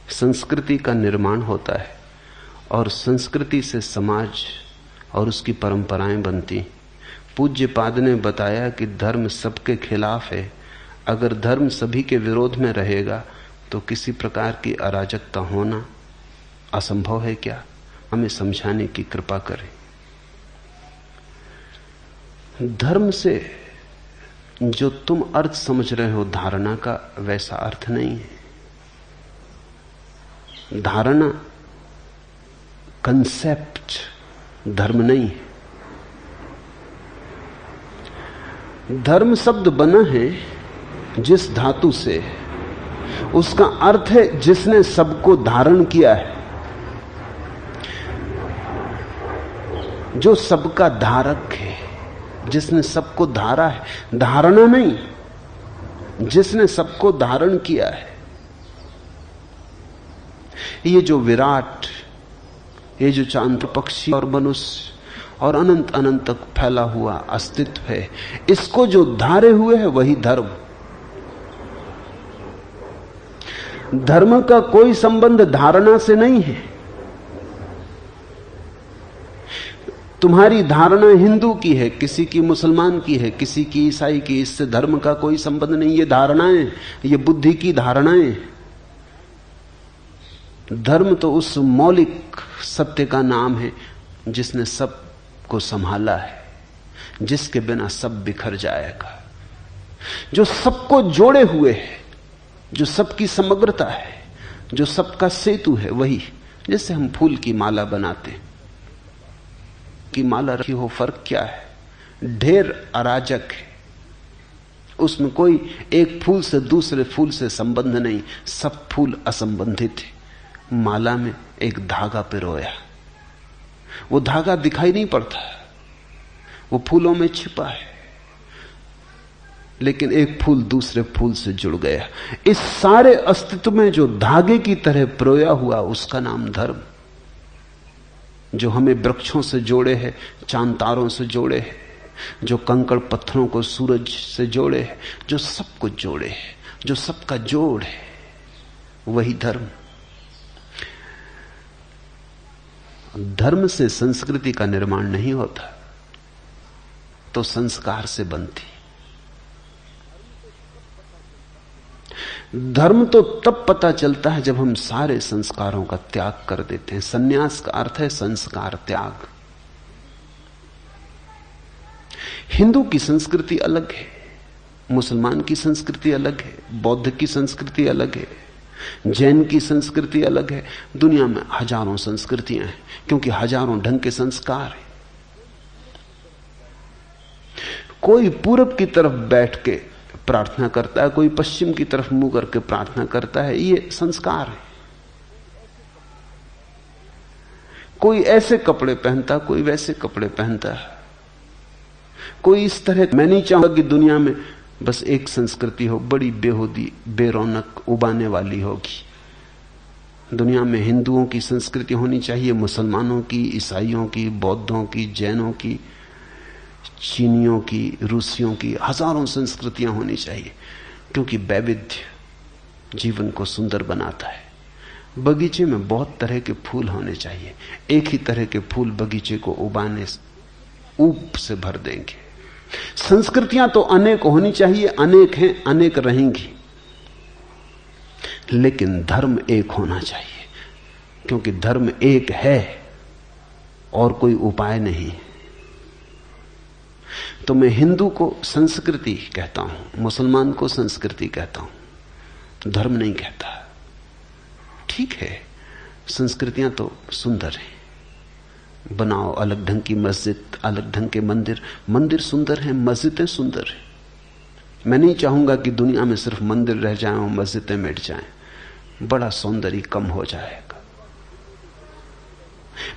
संस्कृति का निर्माण होता है और संस्कृति से समाज और उसकी परंपराएं बनती। पूज्यपाद ने बताया कि धर्म सबके खिलाफ है। अगर धर्म सभी के विरोध में रहेगा तो किसी प्रकार की अराजकता होना असंभव है क्या? हमें समझाने की कृपा करें। धर्म से जो तुम अर्थ समझ रहे हो धारणा का, वैसा अर्थ नहीं है। धारणा कंसेप्ट धर्म नहीं है। धर्म शब्द बना है जिस धातु से, उसका अर्थ है जिसने सबको धारण किया है, जो सबका धारक है, जिसने सबको धारा है। धारणा नहीं, जिसने सबको धारण किया है। ये जो विराट, ये जो चांद पक्षी और मनुष्य और अनंत अनंत तक फैला हुआ अस्तित्व है, इसको जो धारे हुए है वही धर्म। धर्म का कोई संबंध धारणा से नहीं है। तुम्हारी धारणा हिंदू की है, किसी की मुसलमान की है, किसी की ईसाई की, इससे धर्म का कोई संबंध नहीं। ये धारणाएं, ये बुद्धि की धारणाएं। धर्म तो उस मौलिक सत्य का नाम है जिसने सब को संभाला है, जिसके बिना सब बिखर जाएगा, जो सबको जोड़े हुए है, जो सबकी समग्रता है, जो सबका सेतु है। वही, जैसे हम फूल की माला बनाते हैं, की माला रखी हो, फर्क क्या है? ढेर अराजक है, उसमें कोई एक फूल से दूसरे फूल से संबंध नहीं, सब फूल असंबंधित है। माला में एक धागा पिरोया, वो धागा दिखाई नहीं पड़ता, वो फूलों में छिपा है, लेकिन एक फूल दूसरे फूल से जुड़ गया। इस सारे अस्तित्व में जो धागे की तरह पिरोया हुआ, उसका नाम धर्म। जो हमें वृक्षों से जोड़े है, चांद तारों से जोड़े है, जो कंकड़ पत्थरों को सूरज से जोड़े है, जो सब कुछ जोड़े है, जो सबका जोड़ है, वही धर्म। धर्म से संस्कृति का निर्माण नहीं होता, तो संस्कार से बनती। धर्म तो तब पता चलता है जब हम सारे संस्कारों का त्याग कर देते हैं। सन्यास का अर्थ है संस्कार त्याग। हिंदू की संस्कृति अलग है, मुसलमान की संस्कृति अलग है, बौद्ध की संस्कृति अलग है, जैन की संस्कृति अलग है। दुनिया में हजारों संस्कृतियां हैं, क्योंकि हजारों ढंग के संस्कार हैं। कोई पूरब की तरफ बैठ के प्रार्थना करता है, कोई पश्चिम की तरफ मुंह करके प्रार्थना करता है, ये संस्कार है। कोई ऐसे कपड़े पहनता, कोई वैसे कपड़े पहनता है, कोई इस तरह। मैं नहीं चाहूंगा कि दुनिया में बस एक संस्कृति हो, बड़ी बेहूदी बेरौनक उबाने वाली होगी। दुनिया में हिंदुओं की संस्कृति होनी चाहिए, मुसलमानों की, ईसाइयों की, बौद्धों की, जैनों की, चीनियों की, रूसियों की, हजारों संस्कृतियां होनी चाहिए, क्योंकि वैविध्य जीवन को सुंदर बनाता है। बगीचे में बहुत तरह के फूल होने चाहिए। एक ही तरह के फूल बगीचे को उबाने ऊप से भर देंगे। संस्कृतियां तो अनेक होनी चाहिए, अनेक हैं, अनेक रहेंगी, लेकिन धर्म एक होना चाहिए, क्योंकि धर्म एक है और कोई उपाय नहीं। तो मैं हिंदू को संस्कृति कहता हूं, मुसलमान को संस्कृति कहता हूं, धर्म नहीं कहता। ठीक है, संस्कृतियां तो सुंदर हैं, बनाओ अलग ढंग की मस्जिद, अलग ढंग के मंदिर। मंदिर सुंदर हैं, मस्जिदें सुंदर हैं। मैं नहीं चाहूंगा कि दुनिया में सिर्फ मंदिर रह जाएं और मस्जिदें मिट जाएं, बड़ा सौंदर्य कम हो जाएगा।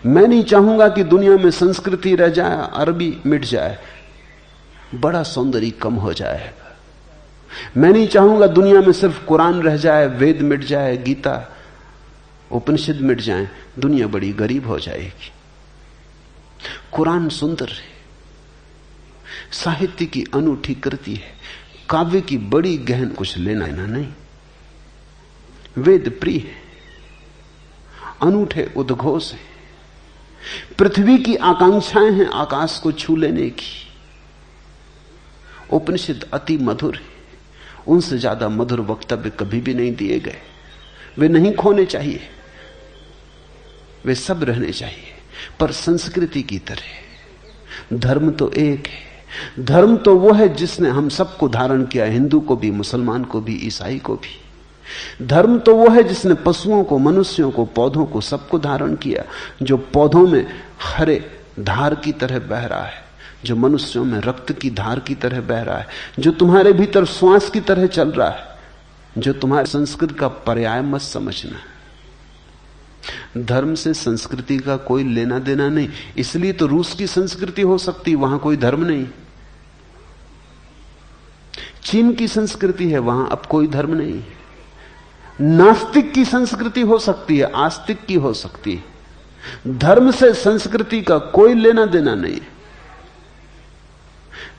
मैं नहीं चाहूंगा कि दुनिया में संस्कृति रह जाए, अरबी मिट जाए, बड़ा सौंदर्य कम हो जाएगा। मैं नहीं चाहूंगा दुनिया में सिर्फ कुरान रह जाए, वेद मिट जाए, गीता उपनिषद मिट जाए, दुनिया बड़ी गरीब हो जाएगी। कुरान सुंदर है, साहित्य की अनूठी कृति है, काव्य की बड़ी गहन, कुछ लेना ना नहीं। वेद प्रिय है, अनूठे उद्घोष है, पृथ्वी की आकांक्षाएं हैं आकाश को छू लेने की। उपनिषद अति मधुर है, उनसे ज्यादा मधुर वक्तव्य कभी भी नहीं दिए गए। वे नहीं खोने चाहिए, वे सब रहने चाहिए, पर संस्कृति की तरह। धर्म तो एक है, धर्म तो वो है जिसने हम सबको धारण किया, हिंदू को भी, मुसलमान को भी, ईसाई को भी। धर्म तो वो है जिसने पशुओं को, मनुष्यों को, पौधों को, सबको धारण किया। जो पौधों में हरे धार की तरह बह रहा है, जो मनुष्यों में रक्त की धार की तरह बह रहा है, जो तुम्हारे भीतर श्वास की तरह चल रहा है, जो तुम्हारे संस्कृति का पर्याय मत समझना। धर्म से संस्कृति का कोई लेना देना नहीं। इसलिए तो रूस की संस्कृति हो सकती, वहां कोई धर्म नहीं। चीन की संस्कृति है, वहां अब कोई धर्म नहीं। नास्तिक की संस्कृति हो सकती है, आस्तिक की हो सकती है। धर्म से संस्कृति का कोई लेना देना नहीं।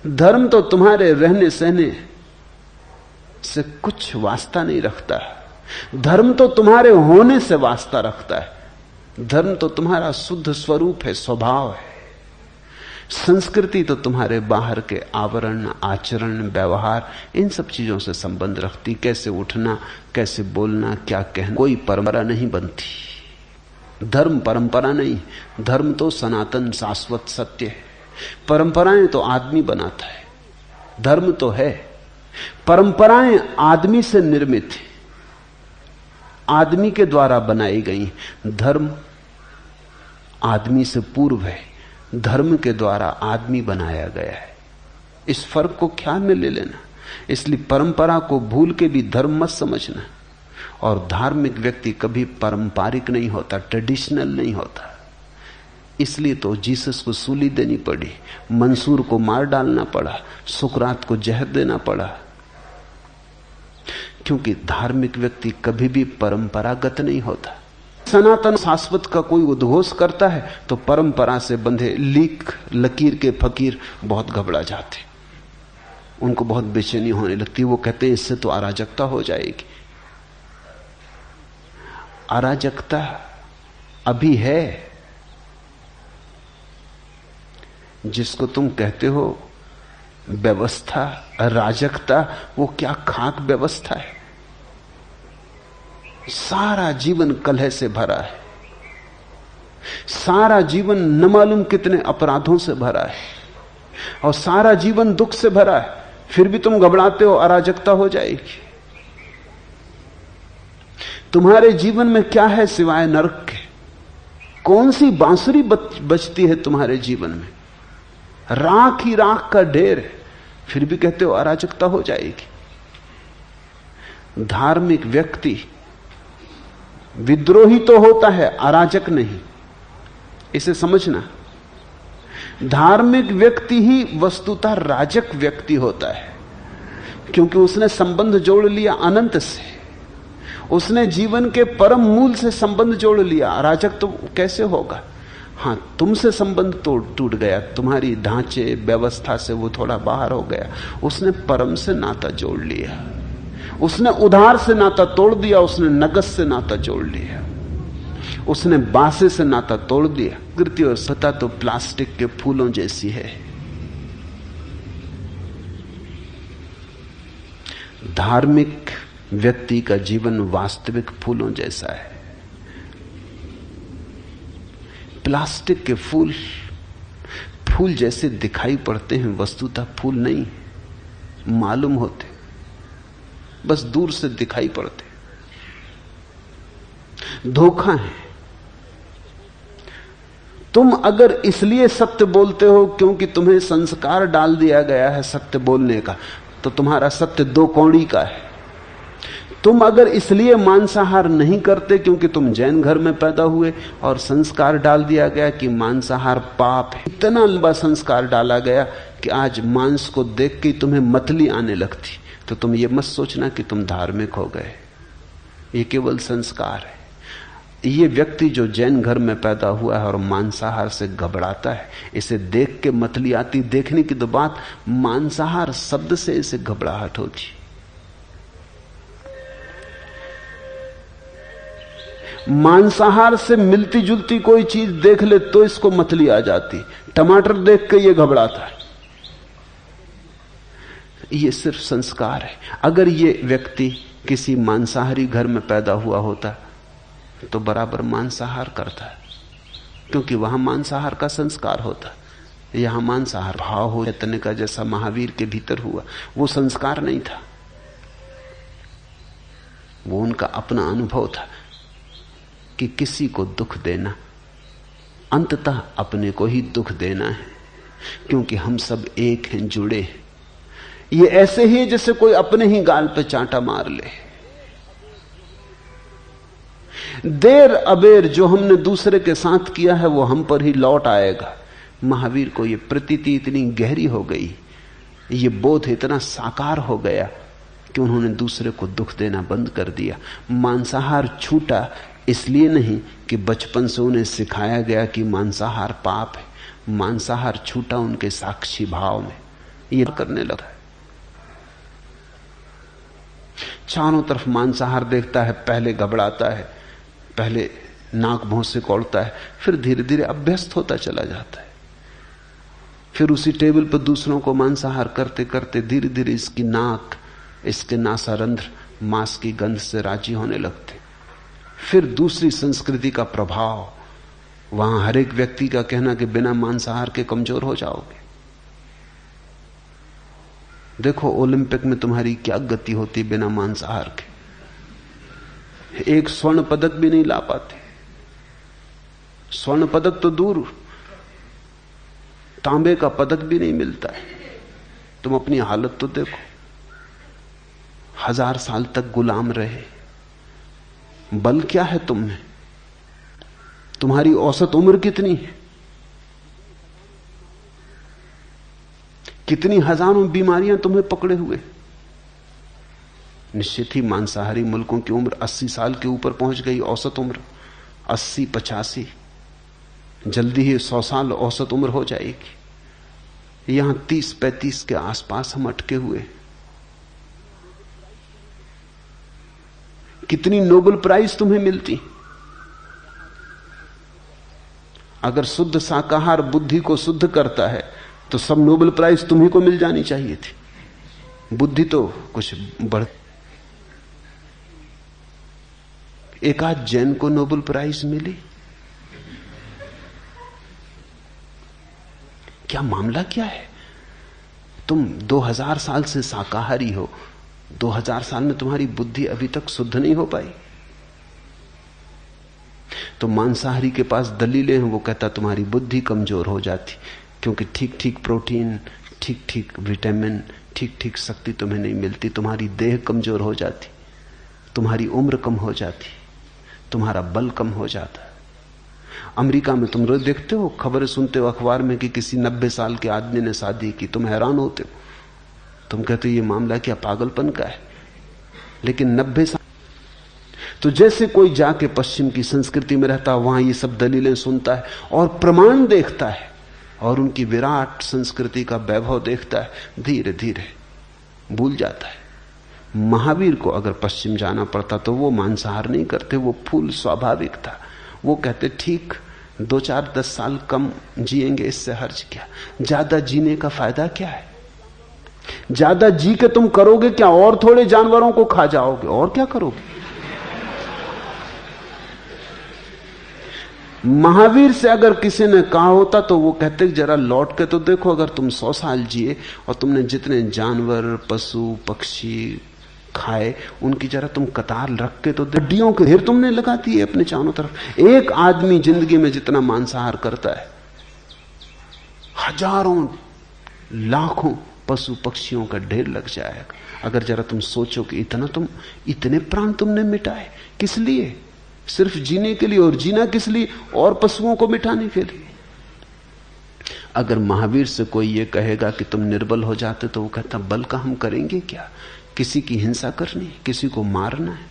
धर्म तो तुम्हारे रहने सहने से कुछ वास्ता नहीं रखता। धर्म तो तुम्हारे होने से वास्ता रखता है। धर्म तो तुम्हारा शुद्ध स्वरूप है, स्वभाव है। संस्कृति तो तुम्हारे बाहर के आवरण, आचरण, व्यवहार, इन सब चीजों से संबंध रखती। कैसे उठना, कैसे बोलना, क्या कहना, कोई परंपरा नहीं बनती। धर्म परंपरा नहीं, धर्म तो सनातन शाश्वत सत्य है। परंपराएं तो आदमी बनाता है, धर्म तो है। परंपराएं आदमी से निर्मित है, आदमी के द्वारा बनाई गई। धर्म आदमी से पूर्व है, धर्म के द्वारा आदमी बनाया गया है। इस फर्क को ख्याल में ले लेना। इसलिए परंपरा को भूल के भी धर्म मत समझना। और धार्मिक व्यक्ति कभी पारंपरिक नहीं होता, ट्रेडिशनल नहीं होता। इसलिए तो जीसस को सूली देनी पड़ी, मंसूर को मार डालना पड़ा, सुकरात को जहर देना पड़ा, क्योंकि धार्मिक व्यक्ति कभी भी परंपरागत नहीं होता। सनातन शाश्वत का कोई उद्घोष करता है तो परंपरा से बंधे लीक लकीर के फकीर बहुत घबरा जाते, उनको बहुत बेचैनी होने लगती। वो कहते हैं इससे तो अराजकता हो जाएगी। अराजकता अभी है। जिसको तुम कहते हो व्यवस्था, अराजकता, वो क्या खाक व्यवस्था है। सारा जीवन कलह से भरा है, सारा जीवन न मालूम कितने अपराधों से भरा है, और सारा जीवन दुख से भरा है। फिर भी तुम घबराते हो अराजकता हो जाएगी। तुम्हारे जीवन में क्या है सिवाय नरक के? कौन सी बांसुरी बजती है तुम्हारे जीवन में? राख ही राख का ढेर है, फिर भी कहते हो अराजकता हो जाएगी। धार्मिक व्यक्ति विद्रोही तो होता है, अराजक नहीं। इसे समझना। धार्मिक व्यक्ति ही वस्तुतः राजक व्यक्ति होता है, क्योंकि उसने संबंध जोड़ लिया अनंत से, उसने जीवन के परम मूल से संबंध जोड़ लिया। अराजक तो कैसे होगा? हां, तुमसे संबंध टूट गया, तुम्हारी ढांचे व्यवस्था से वो थोड़ा बाहर हो गया। उसने परम से नाता जोड़ लिया, उसने उधार से नाता तोड़ दिया, उसने नगद से नाता जोड़ लिया, उसने बासे से नाता तोड़ दिया। कृति और सत्ता तो प्लास्टिक के फूलों जैसी है। धार्मिक व्यक्ति का जीवन वास्तविक फूलों जैसा है। प्लास्टिक के फूल फूल जैसे दिखाई पड़ते हैं, वस्तुतः फूल नहीं मालूम होते, बस दूर से दिखाई पड़ते। धोखा है। तुम अगर इसलिए सत्य बोलते हो क्योंकि तुम्हें संस्कार डाल दिया गया है सत्य बोलने का, तो तुम्हारा सत्य दो कौड़ी का है। तुम अगर इसलिए मांसाहार नहीं करते क्योंकि तुम जैन घर में पैदा हुए और संस्कार डाल दिया गया कि मांसाहार पाप है, इतना लंबा संस्कार डाला गया कि आज मांस को देख के तुम्हें मतली आने लगती, तो तुम ये मत सोचना कि तुम धार्मिक हो गए। ये केवल संस्कार है। ये व्यक्ति जो जैन घर में पैदा हुआ है और मांसाहार से घबराता है, इसे देख के मतली आती, देखने की तो बात, मांसाहार शब्द से इसे घबराहट होती। मांसाहार से मिलती जुलती कोई चीज देख ले तो इसको मतली आ जाती। टमाटर देख के ये घबराता है, ये सिर्फ संस्कार है। अगर ये व्यक्ति किसी मांसाहारी घर में पैदा हुआ होता तो बराबर मांसाहार करता, क्योंकि वहां मांसाहार का संस्कार होता। यहां मांसाहार भाव हो चैतन्य का जैसा महावीर के भीतर हुआ, वो संस्कार नहीं था, वो उनका अपना अनुभव था कि किसी को दुख देना अंततः अपने को ही दुख देना है, क्योंकि हम सब एक हैं, जुड़े हैं। ये ऐसे ही जैसे कोई अपने ही गाल पे चांटा मार ले। देर अबेर जो हमने दूसरे के साथ किया है वो हम पर ही लौट आएगा। महावीर को ये प्रतीति इतनी गहरी हो गई, ये बोध इतना साकार हो गया कि उन्होंने दूसरे को दुख देना बंद कर दिया। मांसाहार छूटा इसलिए नहीं कि बचपन से उन्हें सिखाया गया कि मांसाहार पाप है, मांसाहार छूटा उनके साक्षी भाव में, ये करने लगा। चारों तरफ मांसाहार देखता है, पहले घबराता है, पहले नाक भौं से कौड़ता है, फिर धीरे धीरे अभ्यस्त होता चला जाता है। फिर उसी टेबल पर दूसरों को मांसाहार करते करते धीरे धीरे इसकी नाक, इसके नासारंध्र मांस की गंध से राजी होने लगते। फिर दूसरी संस्कृति का प्रभाव, वहां हर एक व्यक्ति का कहना कि बिना मांसाहार के कमजोर हो जाओगे। देखो ओलंपिक में तुम्हारी क्या गति होती बिना मांसाहार के, एक स्वर्ण पदक भी नहीं ला पाते। स्वर्ण पदक तो दूर, तांबे का पदक भी नहीं मिलता है। तुम अपनी हालत तो देखो, 1000 साल तक गुलाम रहे, बल क्या है तुम में? तुम्हारी औसत उम्र कितनी है? कितनी हजारों बीमारियां तुम्हें पकड़े हुए। निश्चित ही मांसाहारी मुल्कों की उम्र 80 साल के ऊपर पहुंच गई, औसत उम्र 80-85, जल्दी ही 100 साल औसत उम्र हो जाएगी। यहां 30-35 के आसपास हम अटके हुए। कितनी नोबेल प्राइज तुम्हें मिलती। अगर शुद्ध शाकाहार बुद्धि को शुद्ध करता है तो सब नोबेल प्राइज तुम्ही को मिल जानी चाहिए थी। बुद्धि तो कुछ बढ़, एक आध जैन को नोबेल प्राइज मिली। क्या मामला क्या है? तुम 2000 साल से शाकाहारी हो, 2000 साल में तुम्हारी बुद्धि अभी तक शुद्ध नहीं हो पाई। तो मांसाहारी के पास दलीलें हैं, वो कहता तुम्हारी बुद्धि कमजोर हो जाती, क्योंकि ठीक ठीक प्रोटीन, ठीक ठीक विटामिन, ठीक ठीक शक्ति तुम्हें नहीं मिलती, तुम्हारी देह कमजोर हो जाती, तुम्हारी उम्र कम हो जाती, तुम्हारा बल कम हो जाता। अमेरिका में तुम रोज देखते हो, खबरें सुनते हो अखबार में कि किसी 90 साल के आदमी ने शादी की, तुम हैरान होते हो, तुम कहते हो ये मामला क्या पागलपन का है। लेकिन 90 साल तो जैसे कोई जाके पश्चिम की संस्कृति में रहता, वहां ये सब दलीलें सुनता है और प्रमाण देखता है और उनकी विराट संस्कृति का वैभव देखता है, धीरे धीरे भूल जाता है। महावीर को अगर पश्चिम जाना पड़ता तो वो मांसाहार नहीं करते, वो फूल स्वाभाविक था। वो कहते ठीक 2-4-10 साल कम जिएंगे, इससे हर्ज क्या, ज्यादा जीने का फायदा क्या है? ज्यादा जी के तुम करोगे क्या? और थोड़े जानवरों को खा जाओगे, और क्या करोगे? महावीर से अगर किसी ने कहा होता तो वो कहते जरा लौट के तो देखो, अगर तुम 100 साल जिए और तुमने जितने जानवर, पशु, पक्षी खाए उनकी जरा तुम कतार रख के तो हड्डियों के ढेर तुमने लगा दिए अपने चारों तरफ। एक आदमी जिंदगी में जितना मांसाहार करता है, हजारों लाखों पशु पक्षियों का ढेर लग जाएगा। अगर जरा तुम सोचो कि इतने प्राण तुमने मिटाए, किस लिए? सिर्फ जीने के लिए, और जीना किस लिए? और पशुओं को मिटाने के लिए। अगर महावीर से कोई ये कहेगा कि तुम निर्बल हो जाते, तो वो कहता बल का हम करेंगे क्या? किसी की हिंसा करनी, किसी को मारना है,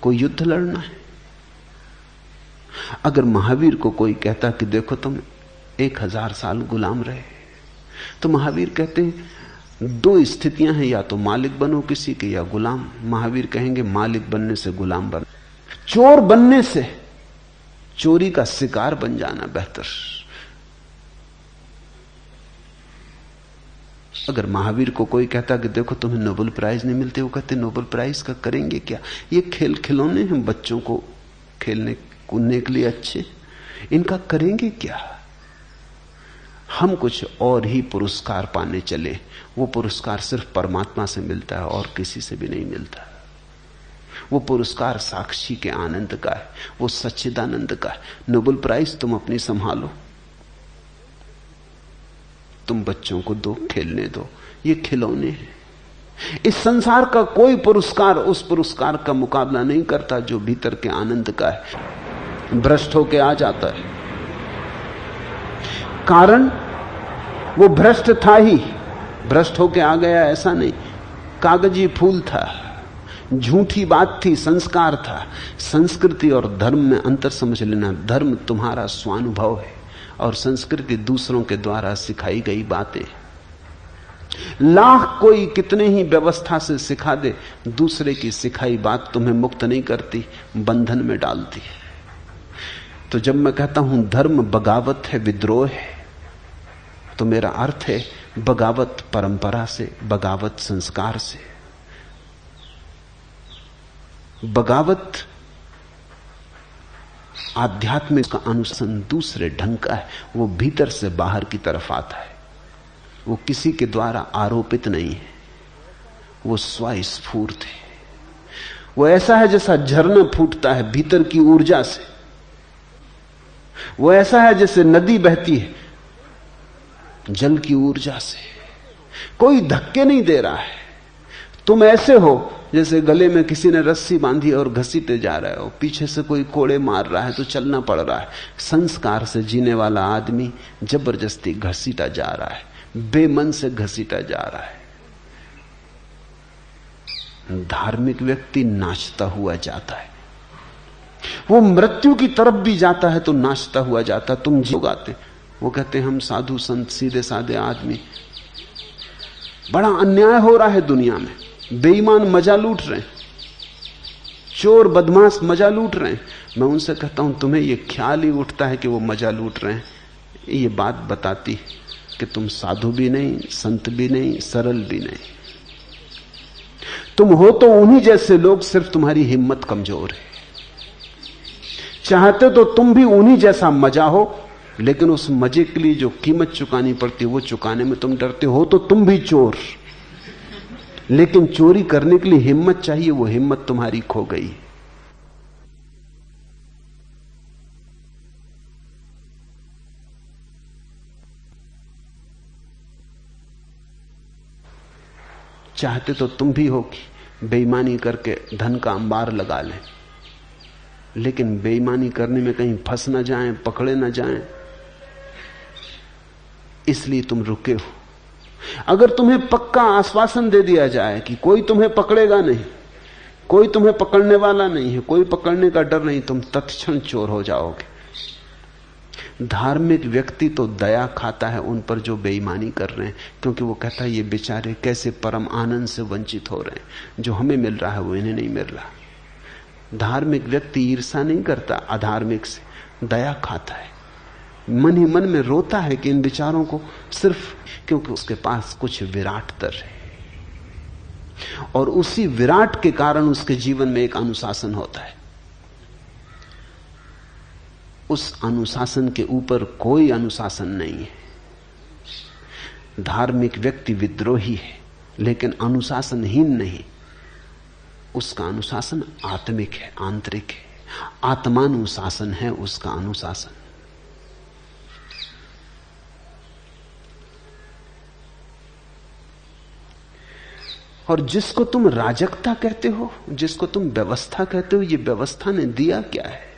कोई युद्ध लड़ना है। अगर महावीर को कोई कहता कि देखो तुम 1000 साल गुलाम रहे, तो महावीर कहते हैं 2 स्थितियां हैं, या तो मालिक बनो किसी के या गुलाम। महावीर कहेंगे मालिक बनने से गुलाम बन, चोर बनने से चोरी का शिकार बन जाना बेहतर। अगर महावीर को कोई कहता कि देखो तुम्हें नोबेल प्राइज नहीं मिलते, वो कहते नोबेल प्राइज का करेंगे क्या, ये खेल खिलौने हैं बच्चों को खेलने कूदने के लिए अच्छे, इनका करेंगे क्या। हम कुछ और ही पुरस्कार पाने चले, वो पुरस्कार सिर्फ परमात्मा से मिलता है और किसी से भी नहीं मिलता। वो पुरस्कार साक्षी के आनंद का है, वो सच्चिदानंद का है। नोबेल प्राइज तुम अपनी संभालो, तुम बच्चों को दो, खेलने दो, ये खिलौने हैं। इस संसार का कोई पुरस्कार उस पुरस्कार का मुकाबला नहीं करता जो भीतर के आनंद का है। भ्रष्ट होके आ जाता है, कारण वो भ्रष्ट था ही, भ्रष्ट होके आ गया ऐसा नहीं, कागजी फूल था, झूठी बात थी, संस्कार था। संस्कृति और धर्म में अंतर समझ लेना। धर्म तुम्हारा स्वानुभव है और संस्कृति दूसरों के द्वारा सिखाई गई बातें। लाख कोई कितने ही व्यवस्था से सिखा दे, दूसरे की सिखाई बात तुम्हें मुक्त नहीं करती, बंधन में डालती है। तो जब मैं कहता हूं धर्म बगावत है, विद्रोह है, तो मेरा अर्थ है बगावत परंपरा से, बगावत संस्कार से। बगावत आध्यात्मिक का अनुशासन दूसरे ढंग का है, वो भीतर से बाहर की तरफ आता है, वो किसी के द्वारा आरोपित नहीं है, वो स्वस्फूर्त है। वो ऐसा है जैसा झरना फूटता है भीतर की ऊर्जा से, वो ऐसा है जैसे नदी बहती है जल की ऊर्जा से, कोई धक्के नहीं दे रहा है। तुम ऐसे हो जैसे गले में किसी ने रस्सी बांधी और घसीटे जा रहे हो, पीछे से कोई कोड़े मार रहा है तो चलना पड़ रहा है। संस्कार से जीने वाला आदमी जबरदस्ती घसीटा जा रहा है, बेमन से घसीटा जा रहा है। धार्मिक व्यक्ति नाचता हुआ जाता है, वो मृत्यु की तरफ भी जाता है तो नाचता हुआ जाता। तुम जो गाते, वो कहते हैं हम साधु संत सीधे साधे आदमी, बड़ा अन्याय हो रहा है दुनिया में, बेईमान मजा लूट रहे हैं, चोर बदमाश मजा लूट रहे हैं। मैं उनसे कहता हूं तुम्हें यह ख्याल ही उठता है कि वो मजा लूट रहे हैं, ये बात बताती कि तुम साधु भी नहीं, संत भी नहीं, सरल भी नहीं। तुम हो तो उन्हीं जैसे लोग, सिर्फ तुम्हारी हिम्मत कमजोर है। चाहते तो तुम भी उन्हीं जैसा मजा हो, लेकिन उस मजे के लिए जो कीमत चुकानी पड़ती है वो चुकाने में तुम डरते हो। तो तुम भी चोर, लेकिन चोरी करने के लिए हिम्मत चाहिए, वो हिम्मत तुम्हारी खो गई। चाहते तो तुम भी हो कि बेईमानी करके धन का अंबार लगा लें, लेकिन बेईमानी करने में कहीं फंस ना जाएं, पकड़े ना जाएं, इसलिए तुम रुके हो। अगर तुम्हें पक्का आश्वासन दे दिया जाए कि कोई तुम्हें पकड़ेगा नहीं, कोई तुम्हें पकड़ने वाला नहीं है, कोई पकड़ने का डर नहीं, तुम तत्क्षण चोर हो जाओगे। धार्मिक व्यक्ति तो दया खाता है उन पर जो बेईमानी कर रहे हैं, क्योंकि वो कहता है ये बेचारे कैसे परम आनंद से वंचित हो रहे हैं, जो हमें मिल रहा है वो इन्हें नहीं मिल रहा। धार्मिक व्यक्ति ईर्ष्या नहीं करता अधार्मिक से, दया खाता है, मन ही मन में रोता है कि इन विचारों को, सिर्फ क्योंकि उसके पास कुछ विराट तर है, और उसी विराट के कारण उसके जीवन में एक अनुशासन होता है। उस अनुशासन के ऊपर कोई अनुशासन नहीं है। धार्मिक व्यक्ति विद्रोही है लेकिन अनुशासनहीन नहीं, उसका अनुशासन आत्मिक है, आंतरिक है, आत्मानुशासन है उसका अनुशासन। और जिसको तुम राजकता कहते हो, जिसको तुम व्यवस्था कहते हो, ये व्यवस्था ने दिया क्या है?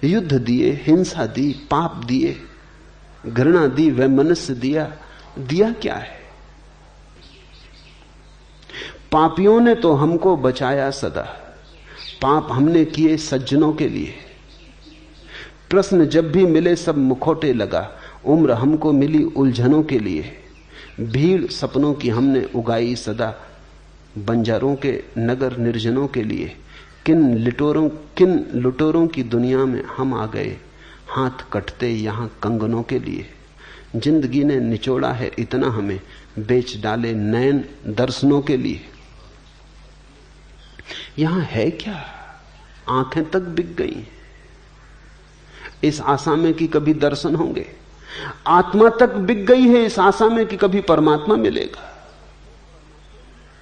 युद्ध दिए, हिंसा दी, पाप दिए, घृणा दी, वैमनस्य दिया क्या है? पापियों ने तो हमको बचाया सदा, पाप हमने किए सज्जनों के लिए। प्रश्न जब भी मिले सब मुखौटे लगा, उम्र हमको मिली उलझनों के लिए। भीड़ सपनों की हमने उगाई सदा, बंजारों के नगर निर्जनों के लिए। किन लुटोरों की दुनिया में हम आ गए, हाथ कटते यहां कंगनों के लिए। जिंदगी ने निचोड़ा है इतना हमें, बेच डाले नयन दर्शनों के लिए। यहां है क्या? आंखें तक बिक गई इस आशा में कि कभी दर्शन होंगे। आत्मा तक बिक गई है इस आशा में कि कभी परमात्मा मिलेगा।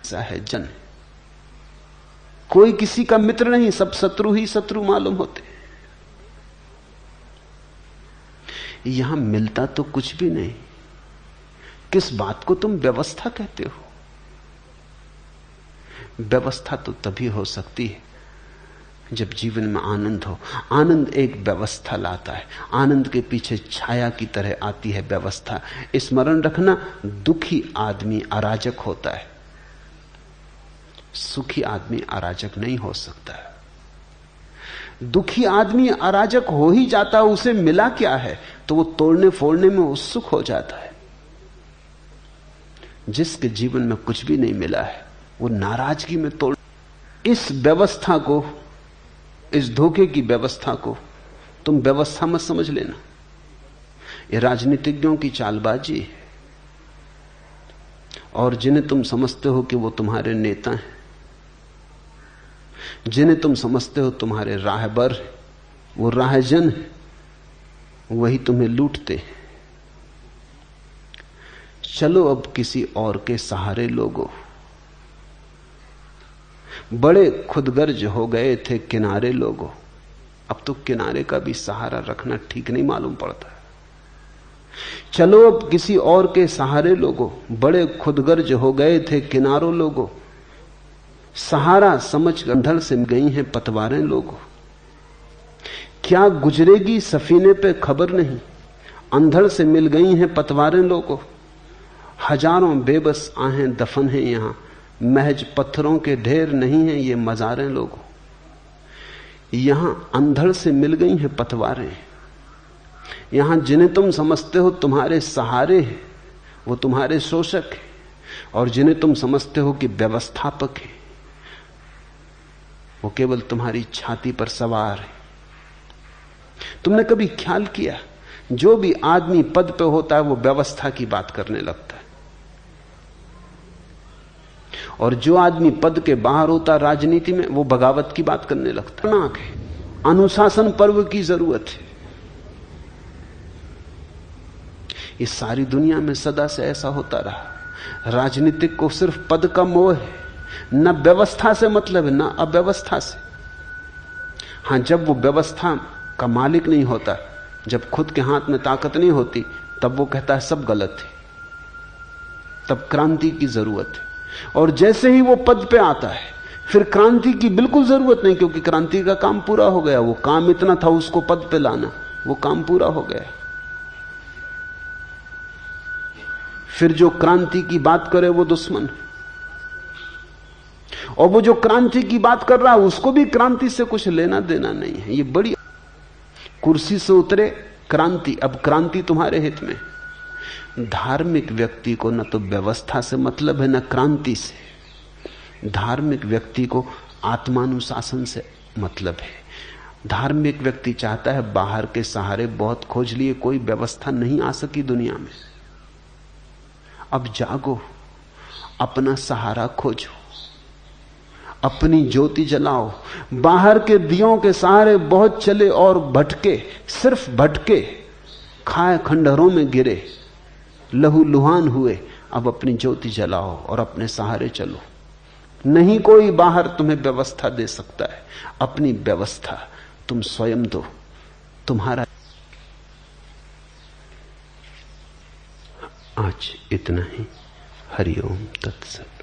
ऐसा है जन, कोई किसी का मित्र नहीं, सब शत्रु ही शत्रु मालूम होते। यहां मिलता तो कुछ भी नहीं। किस बात को तुम व्यवस्था कहते हो? व्यवस्था तो तभी हो सकती है जब जीवन में आनंद हो। आनंद एक व्यवस्था लाता है। आनंद के पीछे छाया की तरह आती है व्यवस्था। स्मरण रखना, दुखी आदमी अराजक होता है, सुखी आदमी अराजक नहीं हो सकता। दुखी आदमी अराजक हो ही जाता है, उसे मिला क्या है तो वो तोड़ने फोड़ने में उत्सुक हो जाता है। जिसके जीवन में कुछ भी नहीं मिला है वो नाराजगी में तोड़। इस व्यवस्था को, इस धोखे की व्यवस्था को तुम व्यवस्था मत समझ लेना। ये राजनीतिज्ञों की चालबाजी है। और जिन्हें तुम समझते हो कि वो तुम्हारे नेता हैं, जिन्हें तुम समझते हो तुम्हारे राहबर, वो राहजन है, वही तुम्हें लूटते हैं। चलो अब किसी और के सहारे लोगो। बड़े खुदगर्ज हो गए थे किनारे लोगो। अब तो किनारे का भी सहारा रखना ठीक नहीं मालूम पड़ता। चलो अब किसी और के सहारे लोगो। बड़े खुदगर्ज हो गए थे किनारों लोगो। सहारा समझ अंधड़ से गई हैं पतवारें लोगो। क्या गुजरेगी सफीने पे खबर नहीं, अंधड़ से मिल गई हैं पतवारें लोगो। हजारों बेबस आहें दफन हैं यहां, महज पत्थरों के ढेर नहीं हैं ये मजारें लोगों। यहां अंधड़ से मिल गई हैं पतवारें। यहां जिन्हें तुम समझते हो तुम्हारे सहारे हैं वो तुम्हारे शोषक हैं, और जिन्हें तुम समझते हो कि व्यवस्थापक है वो केवल तुम्हारी छाती पर सवार है। तुमने कभी ख्याल किया, जो भी आदमी पद पे होता है वो व्यवस्था की बात करने लगता है, और जो आदमी पद के बाहर होता है राजनीति में वो बगावत की बात करने लगता है। अनुशासन पर्व की जरूरत है। इस सारी दुनिया में सदा से ऐसा होता रहा। राजनीतिक को सिर्फ पद का मोह है, न व्यवस्था से मतलब है, न अव्यवस्था से। हां, जब वो व्यवस्था का मालिक नहीं होता, जब खुद के हाथ में ताकत नहीं होती, तब वो कहता है सब गलत है, तब क्रांति की जरूरत है। और जैसे ही वो पद पे आता है फिर क्रांति की बिल्कुल जरूरत नहीं, क्योंकि क्रांति का काम पूरा हो गया। वो काम इतना था उसको पद पे लाना, वो काम पूरा हो गया। फिर जो क्रांति की बात करे वो दुश्मन, और वो जो क्रांति की बात कर रहा है उसको भी क्रांति से कुछ लेना देना नहीं है। ये बड़ी कुर्सी से उतरे क्रांति, अब क्रांति तुम्हारे हित में। धार्मिक व्यक्ति को न तो व्यवस्था से मतलब है न क्रांति से। धार्मिक व्यक्ति को आत्मानुशासन से मतलब है। धार्मिक व्यक्ति चाहता है बाहर के सहारे बहुत खोज लिए, कोई व्यवस्था नहीं आ सकी दुनिया में। अब जागो, अपना सहारा खोजो, अपनी ज्योति जलाओ। बाहर के दियों के सहारे बहुत चले और भटके, सिर्फ भटके, खाए खंडहरों में गिरे, लहू लुहान हुए। अब अपनी ज्योति जलाओ और अपने सहारे चलो। नहीं कोई बाहर तुम्हें व्यवस्था दे सकता है, अपनी व्यवस्था तुम स्वयं दो। तुम्हारा आज इतना ही। हरिओम तत्सत।